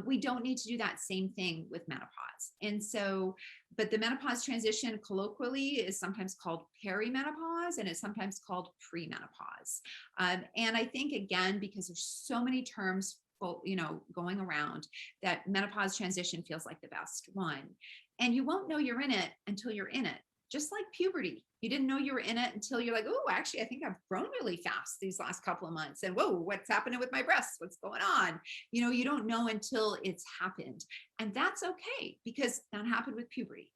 D: we don't need to do that same thing with menopause. And so, but the menopause transition colloquially is sometimes called perimenopause, and it's sometimes called premenopause. And I think, again, because there's so many terms, going around, that menopause transition feels like the best one. And you won't know you're in it until you're in it. Just like puberty, you didn't know you were in it until you're like, oh, actually, I think I've grown really fast these last couple of months. And whoa, what's happening with my breasts? What's going on? You don't know until it's happened. And that's okay, because that happened with puberty.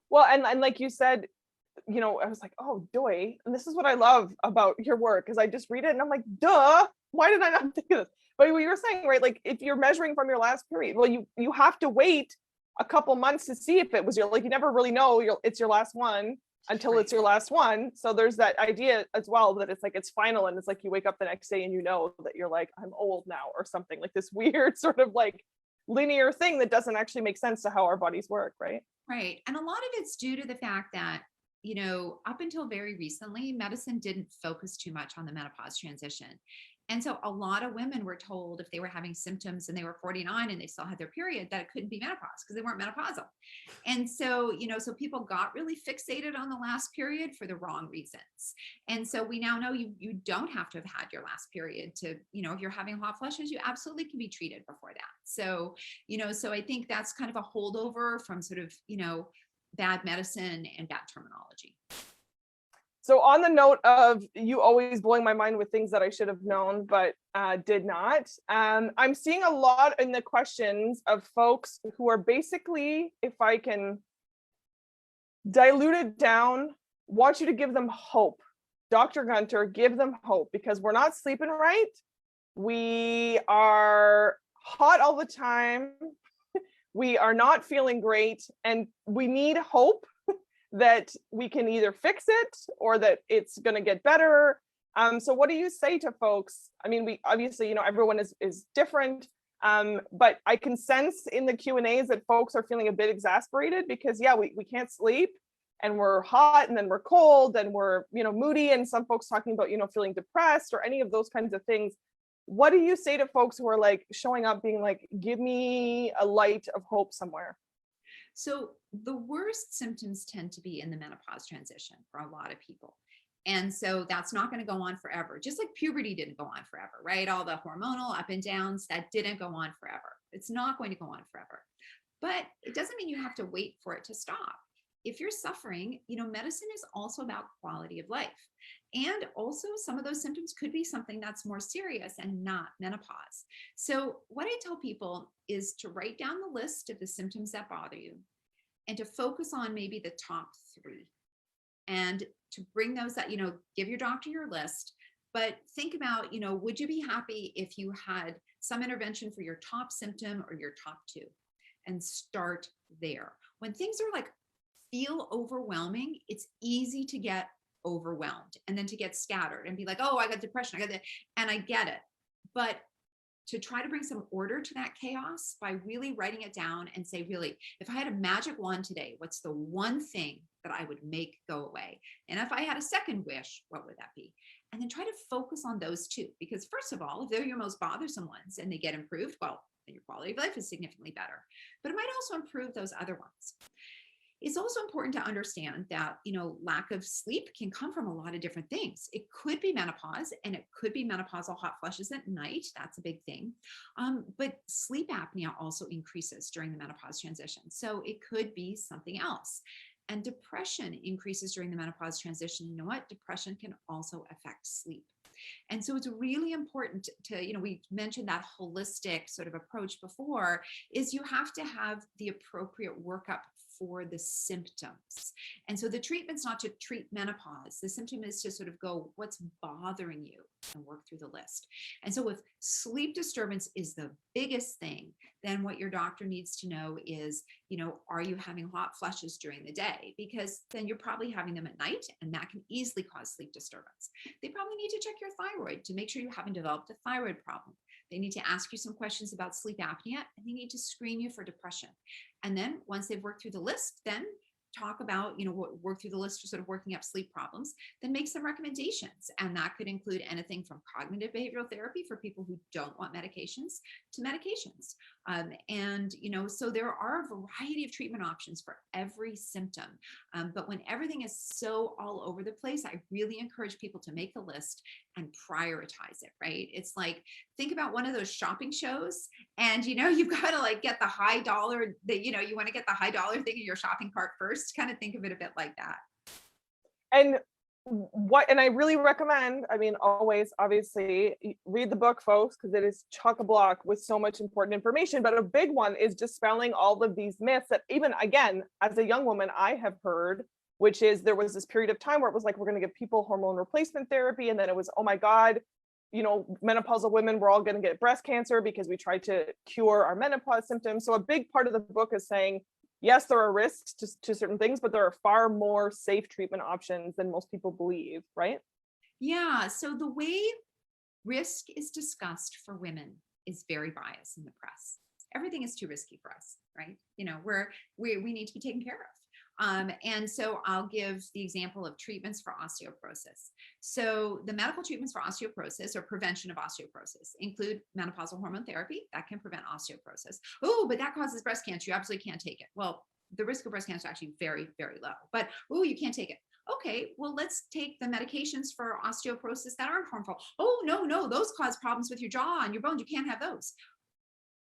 C: Well, and like you said, I was like, oh, doy. And this is what I love about your work, because I just read it and I'm like, duh, why did I not think of this? But what you were saying, right? Like if you're measuring from your last period, well, you have to wait a couple months to see if it was you never really know it's your last one until it's your last one. So there's that idea as well that it's like it's final, and it's like you wake up the next day and that you're like, I'm old now or something, like this weird sort of like linear thing that doesn't actually make sense to how our bodies work, right?
D: Right. And a lot of it's due to the fact that, up until very recently, medicine didn't focus too much on the menopause transition. And so a lot of women were told if they were having symptoms and they were 49 and they still had their period, that it couldn't be menopause because they weren't menopausal. And so, so people got really fixated on the last period for the wrong reasons. And so we now know you don't have to have had your last period to, if you're having hot flushes, you absolutely can be treated before that. So, so I think that's kind of a holdover from sort of, bad medicine and bad terminology.
C: So on the note of you always blowing my mind with things that I should have known, but did not, I'm seeing a lot in the questions of folks who are basically, if I can dilute it down, want you to give them hope. Dr. Gunter, give them hope, because we're not sleeping right. We are hot all the time. We are not feeling great, and we need hope that we can either fix it or that it's going to get better. So what do you say to folks? I mean, we obviously, everyone is different, but I can sense in the Q&As that folks are feeling a bit exasperated because, we can't sleep, and we're hot, and then we're cold, and we're, moody, and some folks talking about, feeling depressed or any of those kinds of things. What do you say to folks who are like showing up being like, give me a light of hope somewhere?
D: So the worst symptoms tend to be in the menopause transition for a lot of people. And so that's not going to go on forever, just like puberty didn't go on forever, right? All the hormonal up and downs, that didn't go on forever. It's not going to go on forever. But it doesn't mean you have to wait for it to stop. If you're suffering, medicine is also about quality of life. And also some of those symptoms could be something that's more serious and not menopause. So what I tell people is to write down the list of the symptoms that bother you and to focus on maybe the top 3 and to bring those that, give your doctor your list, but think about, would you be happy if you had some intervention for your top symptom or your top 2, and start there. When things are like feel overwhelming, it's easy to get overwhelmed and then to get scattered and be like, oh, I got depression, I got that, and I get it. But to try to bring some order to that chaos by really writing it down and say, really, if I had a magic wand today, what's the one thing that I would make go away? And if I had a second wish, what would that be? And then try to focus on those 2, because first of all, if they're your most bothersome ones and they get improved, well, then your quality of life is significantly better, but it might also improve those other ones. It's also important to understand that, lack of sleep can come from a lot of different things. It could be menopause, and it could be menopausal hot flushes at night. That's a big thing. But sleep apnea also increases during the menopause transition. So it could be something else. And depression increases during the menopause transition. You know what? Depression can also affect sleep. And so it's really important to, we mentioned that holistic sort of approach before, is you have to have the appropriate workup for the symptoms. And so the treatment's not to treat menopause. The symptom is to sort of go, what's bothering you, and work through the list. And so if sleep disturbance is the biggest thing, then what your doctor needs to know is, are you having hot flushes during the day? Because then you're probably having them at night, and that can easily cause sleep disturbance. They probably need to check your thyroid to make sure you haven't developed a thyroid problem. They need to ask you some questions about sleep apnea, and they need to screen you for depression. And then once they've worked through the list, then talk about, work through the list of sort of working up sleep problems, then make some recommendations. And that could include anything from cognitive behavioral therapy for people who don't want medications to medications. So there are a variety of treatment options for every symptom. But when everything is so all over the place, I really encourage people to make a list and prioritize it, right? It's like, think about one of those shopping shows, and you've got to like get the high dollar that, you want to get the high dollar thing in your shopping cart first. Kind of think of it a bit like that.
C: And I really recommend, always, obviously, read the book, folks, because it is chock-a-block with so much important information. But a big one is dispelling all of these myths that, even again, as a young woman, I have heard, which is there was this period of time where it was like, we're going to give people hormone replacement therapy. And then it was, oh my God, menopausal women, we're all going to get breast cancer because we tried to cure our menopause symptoms. So a big part of the book is saying, yes, there are risks to certain things, but there are far more safe treatment options than most people believe, right?
D: Yeah. So the way risk is discussed for women is very biased in the press. Everything is too risky for us, right? We need to be taken care of. And so I'll give the example of treatments for osteoporosis. So the medical treatments for osteoporosis or prevention of osteoporosis include menopausal hormone therapy that can prevent osteoporosis. Oh, but that causes breast cancer. You absolutely can't take it. Well, the risk of breast cancer is actually very, very low, but you can't take it. Okay, well, let's take the medications for osteoporosis that aren't harmful. Oh, no, those cause problems with your jaw and your bones. You can't have those.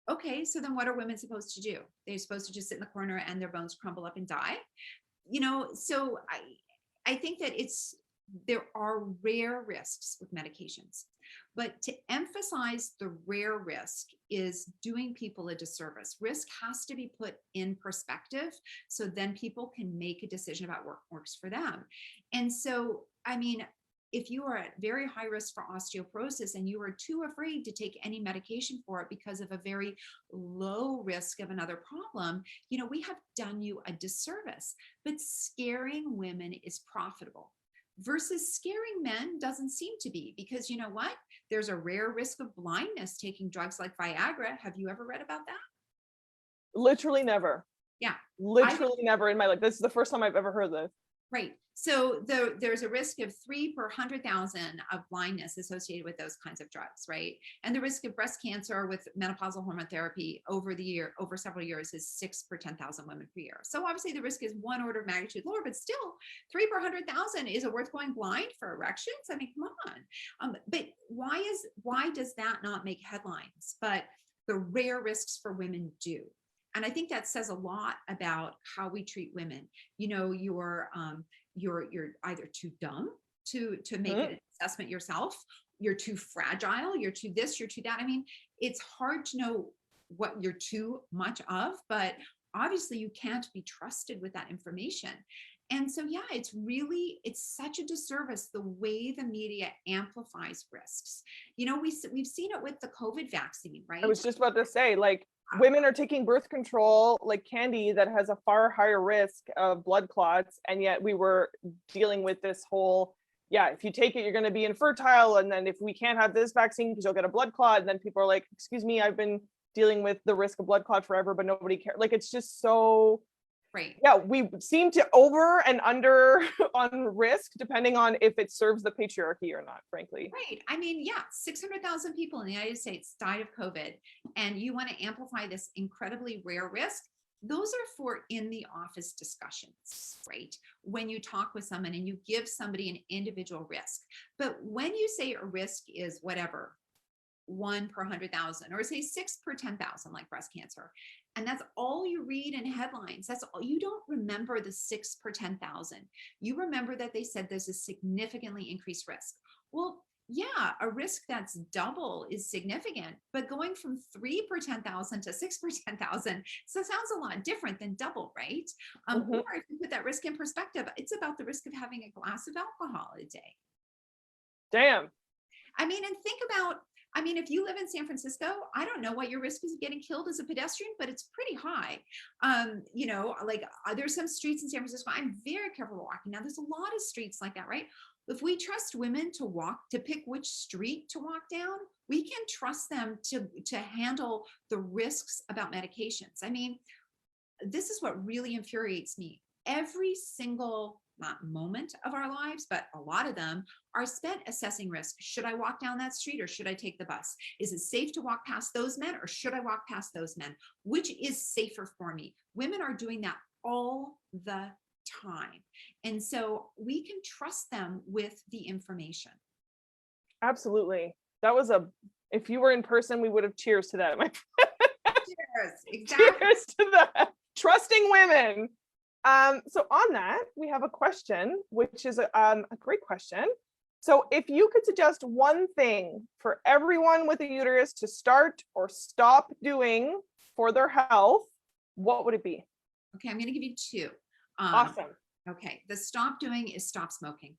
D: Okay, so then what are women supposed to do? They're supposed to just sit in the corner and their bones crumble up and die? So I think that there are rare risks with medications, but to emphasize the rare risk is doing people a disservice. Risk has to be put in perspective, so then people can make a decision about what works for them. And so, if you are at very high risk for osteoporosis and you are too afraid to take any medication for it because of a very low risk of another problem, we have done you a disservice. But scaring women is profitable versus scaring men doesn't seem to be, because you know what? There's a rare risk of blindness taking drugs like Viagra. Have you ever read about that?
C: Literally never.
D: Yeah.
C: Literally never in my life. This is the first time I've ever heard this.
D: Right. So there's a risk of 3 per 100,000 of blindness associated with those kinds of drugs, right? And the risk of breast cancer with menopausal hormone therapy over several years is 6 per 10,000 women per year. So obviously the risk is 1 order of magnitude lower, but still 3 per 100,000. Is it worth going blind for erections? Come on. But why does that not make headlines? But the rare risks for women do. And I think that says a lot about how we treat women. You're either too dumb to make an assessment yourself. You're too fragile. You're too this, you're too that. It's hard to know what you're too much of, but obviously you can't be trusted with that information. And so, yeah, it's such a disservice the way the media amplifies risks. We've seen it with the COVID vaccine, right?
C: I was just about to say, women are taking birth control like candy that has a far higher risk of blood clots. And yet we were dealing with this whole, if you take it, you're going to be infertile. And then if we can't have this vaccine because you'll get a blood clot. And then people are like, excuse me, I've been dealing with the risk of blood clot forever, but nobody cares. It's just so,
D: right.
C: Yeah, we seem to over and under on risk depending on if it serves the patriarchy or not, frankly.
D: Right. 600,000 people in the United States died of COVID, and you want to amplify this incredibly rare risk. Those are for in the office discussions, right? When you talk with someone and you give somebody an individual risk. But when you say a risk is whatever, 1 per 100,000, or say 6 per 10,000, like breast cancer. And that's all you read in headlines. That's all. You don't remember the 6 per 10,000. You remember that they said there's a significantly increased risk. Well, yeah, a risk that's double is significant, but going from 3 per 10,000 to 6 per 10,000, so sounds a lot different than double, right? Or if you put that risk in perspective, it's about the risk of having a glass of alcohol a day.
C: Damn.
D: I mean, and think about, I mean, if you live in San Francisco, I don't know what your risk is of getting killed as a pedestrian, but it's pretty high. You know, like there's some streets in San Francisco, I'm very careful walking. Now there's a lot of streets like that, right? If we trust women to walk, to pick which street to walk down, we can trust them to handle the risks about medications. I mean, this is what really infuriates me. Every single, not moment of our lives, but a lot of them are spent assessing risk. Should I walk down that street or should I take the bus? Is it safe to walk past those men or should I walk past those men? Which is safer for me? Women are doing that all the time. And so we can trust them with the information.
C: Absolutely. That was if you were in person, we would have cheers to that.
D: Cheers. Exactly.
C: Cheers to that. Trusting women. So on that, we have a question, which is a great question. So if you could suggest one thing for everyone with a uterus to start or stop doing for their health, what would it be?
D: Okay, I'm going to give you two.
C: Awesome.
D: Okay, the stop doing is stop smoking.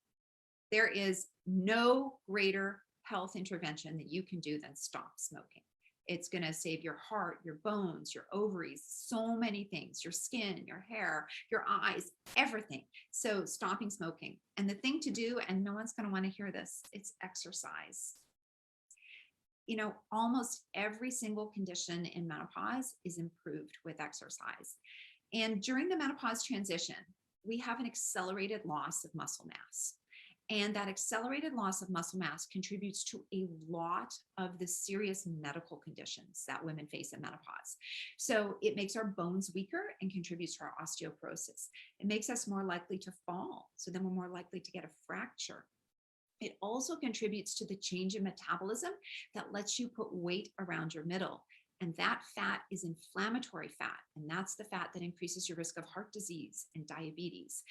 D: There is no greater health intervention that you can do than stop smoking. It's going to save your heart, your bones, your ovaries, so many things, your skin, your hair, your eyes, everything. So stopping smoking. And the thing to do, and no one's going to want to hear this, it's exercise. You know, almost every single condition in menopause is improved with exercise. And during the menopause transition, we have an accelerated loss of muscle mass. And that accelerated loss of muscle mass contributes to a lot of the serious medical conditions that women face in menopause. So it makes our bones weaker and contributes to our osteoporosis. It makes us more likely to fall. So then we're more likely to get a fracture. It also contributes to the change in metabolism that lets you put weight around your middle. And that fat is inflammatory fat. And that's the fat that increases your risk of heart disease and diabetes.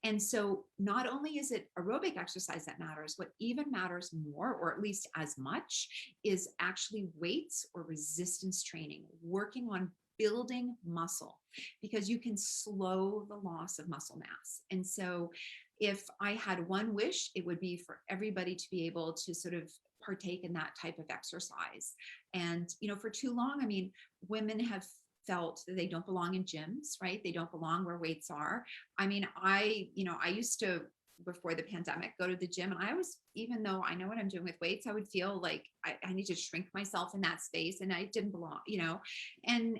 D: And so not only is it aerobic exercise that matters, what even matters more, or at least as much, is actually weights or resistance training, working on building muscle, because you can slow the loss of muscle mass. And so if I had one wish, it would be for everybody to be able to sort of partake in that type of exercise. And, you know, for too long, I mean, women have felt that they don't belong in gyms, right? They don't belong where weights are. I mean, I used to, before the pandemic, go to the gym, and I was, even though I know what I'm doing with weights, I would feel like I need to shrink myself in that space, and I didn't belong, you know? And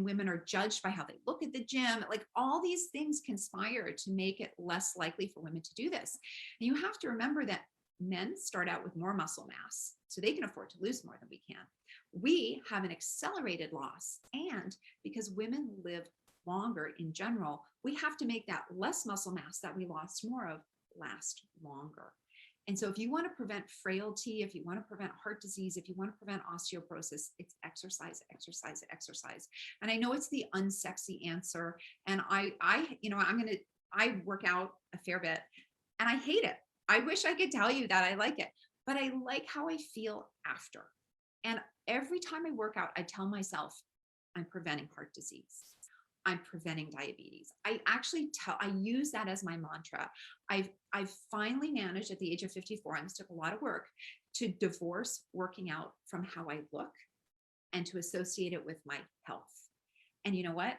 D: women are judged by how they look at the gym. Like all these things conspire to make it less likely for women to do this. And you have to remember that men start out with more muscle mass, so they can afford to lose more than we can. We have an accelerated loss, and because women live longer in general, we have to make that less muscle mass that we lost more of last longer. And so if you want to prevent frailty, if you want to prevent heart disease, if you want to prevent osteoporosis, it's exercise, exercise, exercise. And I know it's the unsexy answer, and I work out a fair bit, and I hate it. I wish I could tell you that I like it, but I like how I feel after. And every time I work out, I tell myself, I'm preventing heart disease. I'm preventing diabetes. I use that as my mantra. I've finally managed at the age of 54, and this took a lot of work, to divorce working out from how I look and to associate it with my health. And you know what?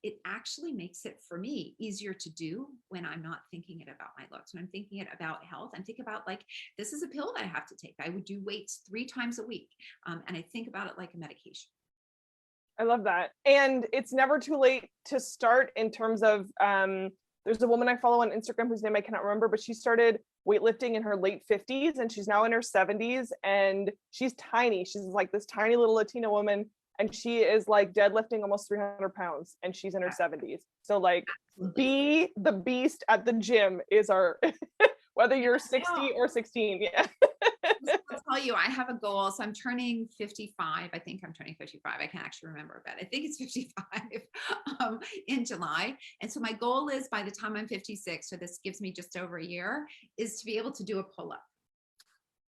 D: It actually makes it, for me, easier to do when I'm not thinking it about my looks. When I'm thinking it about health, I'm thinking about, like, this is a pill that I have to take. I would do weights 3 times a week. And I think about it like a medication.
C: I love that. And it's never too late to start, in terms of, there's a woman I follow on Instagram whose name I cannot remember, but she started weightlifting in her late 50s, and she's now in her 70s, and she's tiny. She's like this tiny little Latina woman, and she is like deadlifting almost 300 pounds, and she's in her 70s. So like, be the beast at the gym is our, whether you're 60 or 16. Yeah.
D: What's tell you, I have a goal. So I'm turning 55. I think I'm turning 55. I can't actually remember, but I think it's 55 in July. And so my goal is by the time I'm 56, so this gives me just over a year, is to be able to do a pull-up.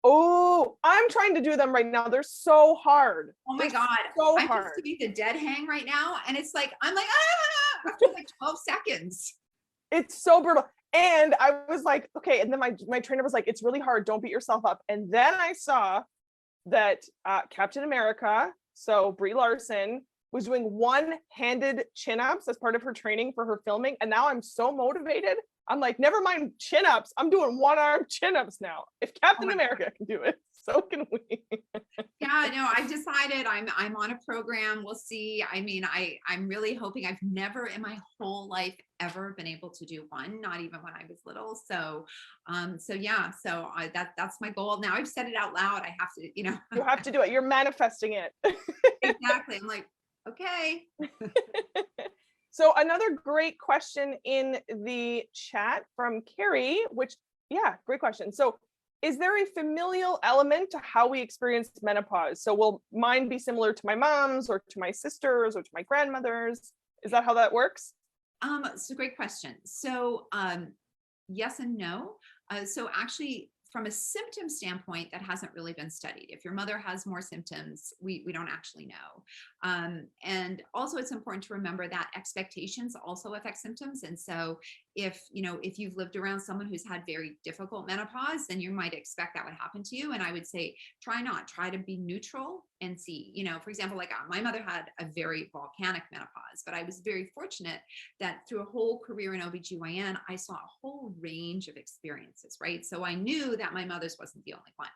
C: Oh, I'm trying to do them right now. They're so hard.
D: Oh my
C: They're
D: God.
C: so
D: I'm
C: hard.
D: just doing the dead hang right now. And it's like, I'm like, ah, after like 12 seconds.
C: It's so brutal. And I was like, okay. And then my trainer was like, it's really hard. Don't beat yourself up. And then I saw that Captain America, so Brie Larson, was doing one-handed chin-ups as part of her training for her filming. And now I'm so motivated. I'm like, never mind chin-ups. I'm doing one-arm chin-ups now. If Captain America can do it, so can we.
D: Yeah, no, I've decided I'm on a program. We'll see. I mean, I'm really hoping. I've never in my whole life ever been able to do one, not even when I was little. So yeah, so that's my goal. Now I've said it out loud. I have to,
C: You have to do it. You're manifesting it.
D: Exactly. I'm like, okay.
C: So another great question in the chat from Carrie, which, yeah, great question. So is there a familial element to how we experience menopause? So will mine be similar to my mom's or to my sister's or to my grandmother's? Is that how that works?
D: It's a great question. So yes and no. So actually, from a symptom standpoint, that hasn't really been studied. If your mother has more symptoms, we don't actually know. And also it's important to remember that expectations also affect symptoms. And so if you've lived around someone who's had very difficult menopause, then you might expect that would happen to you. And I would say, try to be neutral and see, for example, like my mother had a very volcanic menopause, but I was very fortunate that through a whole career in OBGYN, I saw a whole range of experiences, right? So I knew that my mother's wasn't the only one.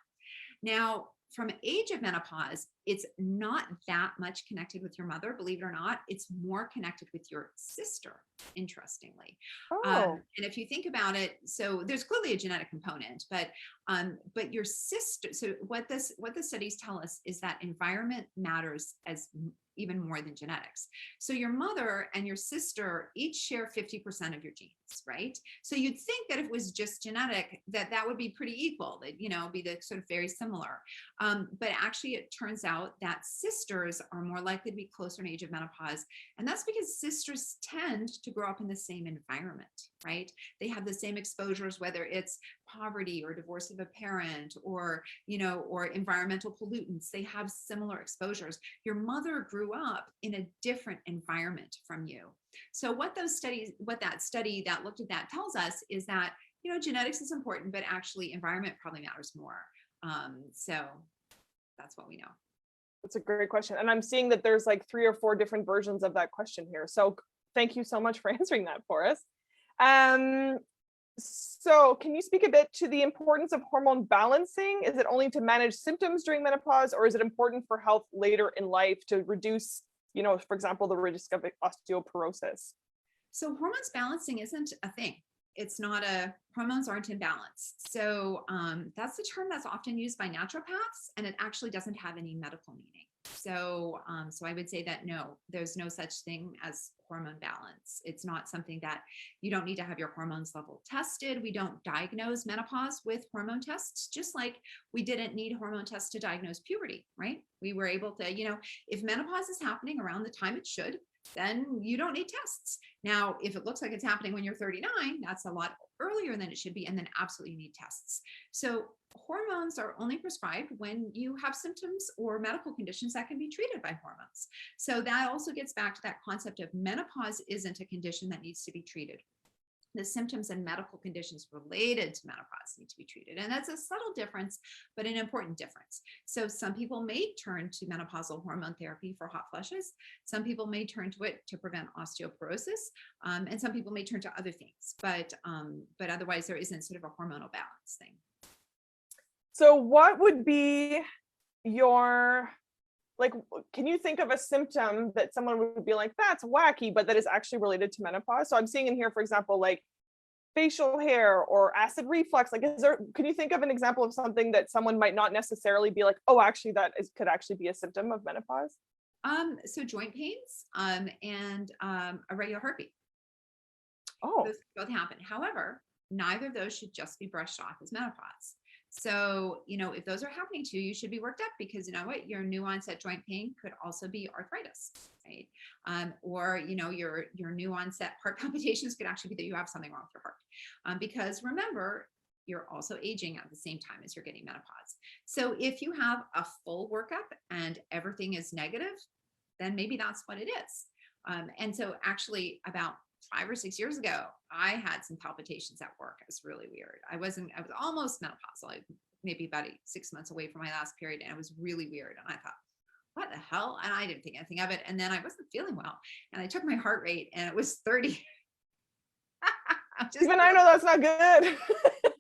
D: Now, from age of menopause, it's not that much connected with your mother, believe it or not. It's more connected with your sister, interestingly.
C: Oh.
D: And if you think about it, so there's clearly a genetic component, but your sister. So what the studies tell us is that environment matters as even more than genetics. So your mother and your sister each share 50% of your genes, right? So you'd think that if it was just genetic, that would be pretty equal, that, be the sort of very similar. But actually it turns out that sisters are more likely to be closer in age of menopause. And that's because sisters tend to grow up in the same environment, right? They have the same exposures, whether it's poverty or divorce of a parent or environmental pollutants. They have similar exposures. Your mother grew up in a different environment from you. So what that study that looked at that tells us is that, genetics is important, but actually environment probably matters more. So that's what we know.
C: That's a great question. And I'm seeing that there's like 3 or 4 different versions of that question here. So thank you so much for answering that for us. So can you speak a bit to the importance of hormone balancing? Is it only to manage symptoms during menopause, or is it important for health later in life to reduce, for example, the risk of osteoporosis?
D: So hormones balancing isn't a thing. It's not hormones aren't in balance. So that's the term that's often used by naturopaths, and it actually doesn't have any medical meaning. So I would say that no, there's no such thing as hormone balance. It's not something that you don't need to have your hormones level tested. We don't diagnose menopause with hormone tests, just like we didn't need hormone tests to diagnose puberty, right? We were able to, if menopause is happening around the time it should, then you don't need tests. Now, if it looks like it's happening when you're 39, that's a lot earlier than it should be, and then absolutely you need tests. So hormones are only prescribed when you have symptoms or medical conditions that can be treated by hormones. So that also gets back to that concept of menopause isn't a condition that needs to be treated. The symptoms and medical conditions related to menopause need to be treated. And that's a subtle difference, but an important difference. So some people may turn to menopausal hormone therapy for hot flushes. Some people may turn to it to prevent osteoporosis. And some people may turn to other things, but otherwise there isn't sort of a hormonal balance thing.
C: So what would be can you think of a symptom that someone would be like, that's wacky, but that is actually related to menopause? So I'm seeing in here, for example, like facial hair or acid reflux. Like, can you think of an example of something that someone might not necessarily be like, oh, actually could actually be a symptom of menopause?
D: So joint pains and irregular heartbeat.
C: Oh,
D: Those both happen. However, neither of those should just be brushed off as menopause. So, if those are happening to you, you should be worked up, because you know what, your new onset joint pain could also be arthritis, right? Or your new onset heart palpitations could actually be that you have something wrong with your heart. Because remember, you're also aging at the same time as you're getting menopause. So if you have a full workup and everything is negative, then maybe that's what it is. And so actually about 5 or 6 years ago, I had some palpitations at work. It was really weird. I was almost menopausal, maybe about 6 months away from my last period. And it was really weird. And I thought, what the hell? And I didn't think anything of it. And then I wasn't feeling well. And I took my heart rate and it was 30.
C: Even I know that's not good.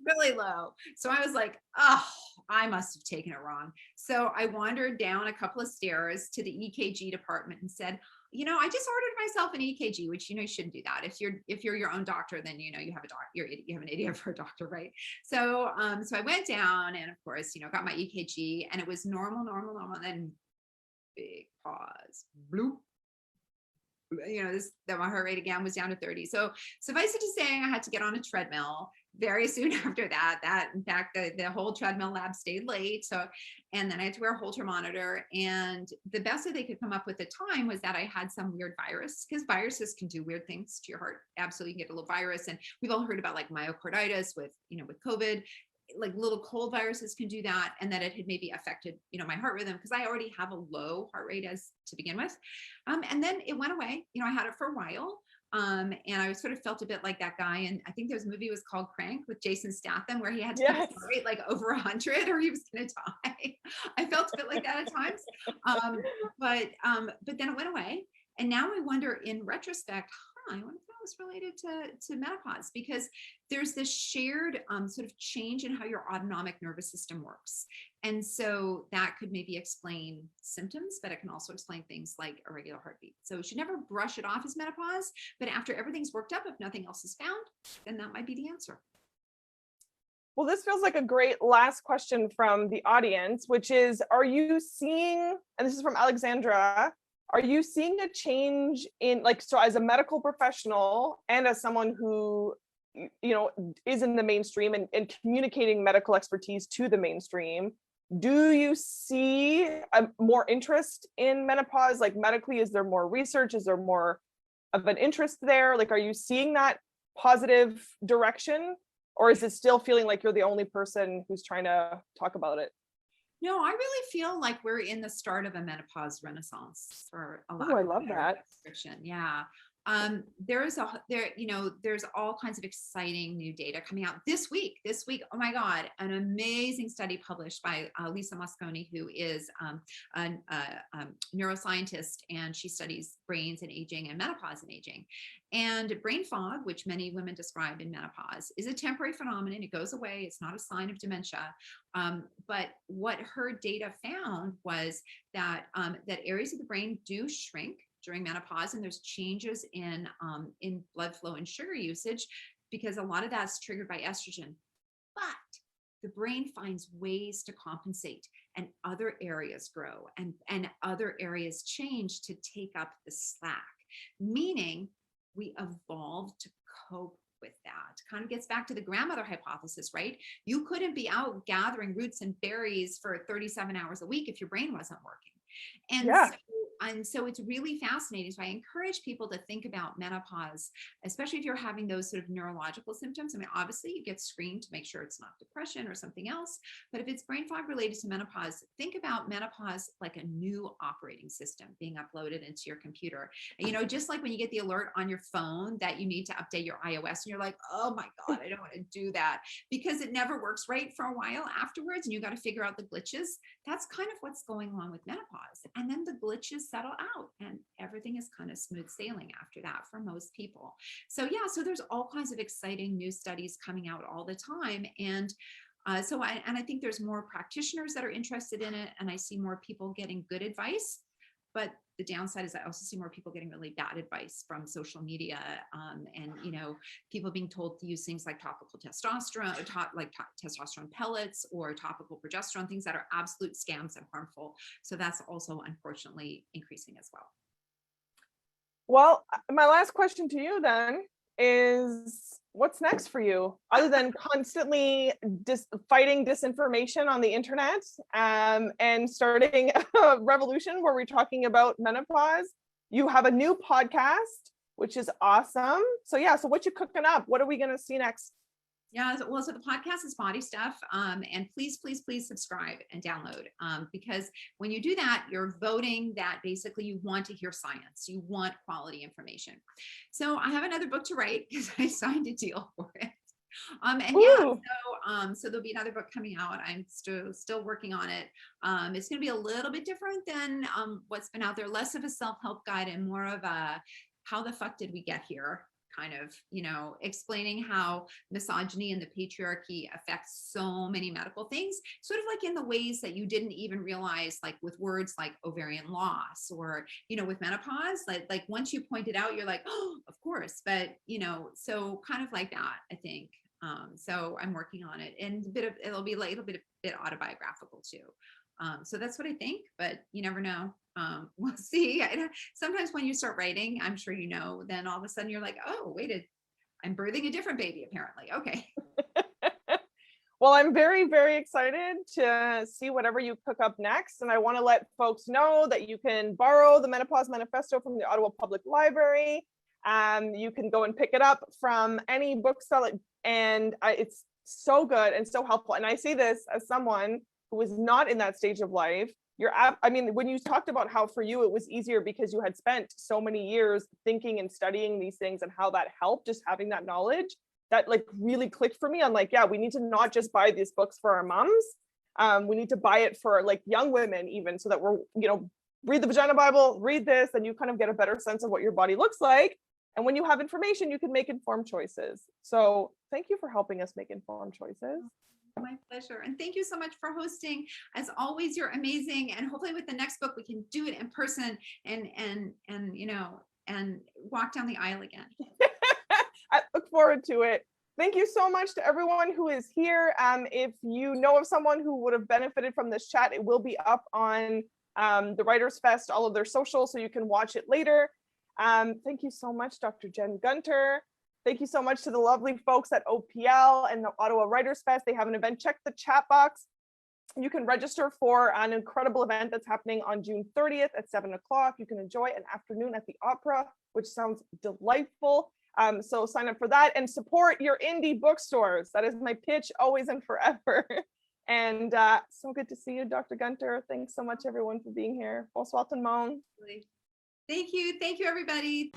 D: Really low. So I was like, oh, I must have taken it wrong. So I wandered down a couple of stairs to the EKG department and said, I just ordered myself an EKG, which, you shouldn't do that. If you're your own doctor, then, you have a doctor, you have an idiot for a doctor, right? So, so I went down and of course, got my EKG and it was normal. And then big pause, bloop. That my heart rate again was down to 30. So suffice it to say, I had to get on a treadmill very soon after that. In fact, the whole treadmill lab stayed late. So, and then I had to wear a Holter monitor. And the best that they could come up with at the time was that I had some weird virus, because viruses can do weird things to your heart. Absolutely, you can get a little virus. And we've all heard about like myocarditis with COVID. Like little cold viruses can do that, and that it had maybe affected my heart rhythm, because I already have a low heart rate as to begin with, and then it went away. I had it for a while, and I sort of felt a bit like that guy, and I think there's a movie was called Crank with Jason Statham where he had to keep his heart rate like over 100 or he was going to die. I felt a bit like that at times, but then it went away, and now I wonder in retrospect, I wonder if that was related to menopause, because there's this shared sort of change in how your autonomic nervous system works. And so that could maybe explain symptoms, but it can also explain things like irregular heartbeat. So you should never brush it off as menopause, but after everything's worked up, if nothing else is found, then that might be the answer.
C: Well, this feels like a great last question from the audience, which is, are you seeing, and this is from Alexandra, are you seeing a change in, so as a medical professional and as someone who, is in the mainstream and communicating medical expertise to the mainstream, do you see more interest in menopause? Like medically, is there more research? Is there more of an interest there? Like, are you seeing that positive direction? Or is it still feeling like you're the only person who's trying to talk about it?
D: No, I really feel like we're in the start of a menopause renaissance for a lot.
C: Oh, I love that.
D: Yeah. There's all kinds of exciting new data coming out this week. Oh my God, an amazing study published by Lisa Mosconi, who is a neuroscientist, and she studies brains and aging and menopause and aging. And brain fog, which many women describe in menopause, is a temporary phenomenon. It goes away. It's not a sign of dementia. But what her data found was that that areas of the brain do shrink during menopause, and there's changes in blood flow and sugar usage, because a lot of that's triggered by estrogen. But the brain finds ways to compensate, and other areas grow and other areas change to take up the slack, meaning we evolved to cope with that. Kind of gets back to the grandmother hypothesis, right? You couldn't be out gathering roots and berries for 37 hours a week if your brain wasn't working. And so it's really fascinating. So I encourage people to think about menopause, especially if you're having those sort of neurological symptoms. I mean, obviously you get screened to make sure it's not depression or something else, but if it's brain fog related to menopause, think about menopause like a new operating system being uploaded into your computer. Just like when you get the alert on your phone that you need to update your iOS, and you're like, oh my God, I don't want to do that, because it never works right for a while afterwards, and you got to figure out the glitches. That's kind of what's going on with menopause. And then the glitches settle out and everything is kind of smooth sailing after that for most people. So yeah, so there's all kinds of exciting new studies coming out all the time. And I think there's more practitioners that are interested in it, and I see more people getting good advice. But the downside is I also see more people getting really bad advice from social media, and people being told to use things like topical testosterone, testosterone pellets, or topical progesterone, things that are absolute scams and harmful. So that's also unfortunately increasing as well.
C: Well, my last question to you then is, what's next for you other than constantly fighting disinformation on the internet, and starting a revolution where we're talking about menopause? You have a new podcast, which is awesome. So yeah, so what you cooking up? What are we going to see next?
D: Yeah, well, so the podcast is Body Stuff, and please, please, please subscribe and download, because when you do that, you're voting that basically you want to hear science, you want quality information. So I have another book to write because I signed a deal for it. And yeah,
C: Ooh.
D: so there'll be another book coming out. I'm still working on it. It's going to be a little bit different than what's been out there, less of a self-help guide and more of a how the fuck did we get here kind of, explaining how misogyny and the patriarchy affects so many medical things, sort of like in the ways that you didn't even realize, like with words like ovarian loss or, with menopause, like once you point it out, you're like, oh, of course. But, so kind of like that, I think. So I'm working on it, and it'll be a bit autobiographical too. So that's what I think, but you never know. We'll see. Sometimes when you start writing, I'm sure then all of a sudden you're like, oh, wait, I'm birthing a different baby, apparently. Okay.
C: Well, I'm very, very excited to see whatever you cook up next. And I want to let folks know that you can borrow the Menopause Manifesto from the Ottawa Public Library. You can go and pick it up from any bookseller, and it's so good and so helpful. And I say this as someone who is not in that stage of life. When you talked about how for you it was easier because you had spent so many years thinking and studying these things and how that helped, just having that knowledge, that like really clicked for me. I'm like, yeah, we need to not just buy these books for our moms. We need to buy it for like young women even, so that we're, read the Vagina Bible, read this, and you kind of get a better sense of what your body looks like. And when you have information, you can make informed choices. So thank you for helping us make informed choices.
D: My pleasure. And thank you so much for hosting. As always, you're amazing. And hopefully with the next book, we can do it in person and walk down the aisle again.
C: I look forward to it. Thank you so much to everyone who is here. If you know of someone who would have benefited from this chat, it will be up on the Writers Fest, all of their socials, so you can watch it later. Thank you so much, Dr. Jen Gunter. Thank you so much to the lovely folks at OPL and the Ottawa Writers Fest. They have an event. Check the chat box. You can register for an incredible event that's happening on June 30th at 7 o'clock. You can enjoy an afternoon at the opera, which sounds delightful. So sign up for that and support your indie bookstores. That is my pitch always and forever. And so good to see you, Dr. Gunter. Thanks so much, everyone, for being here. Bonsoir tout le monde.
D: Thank you. Thank you, everybody.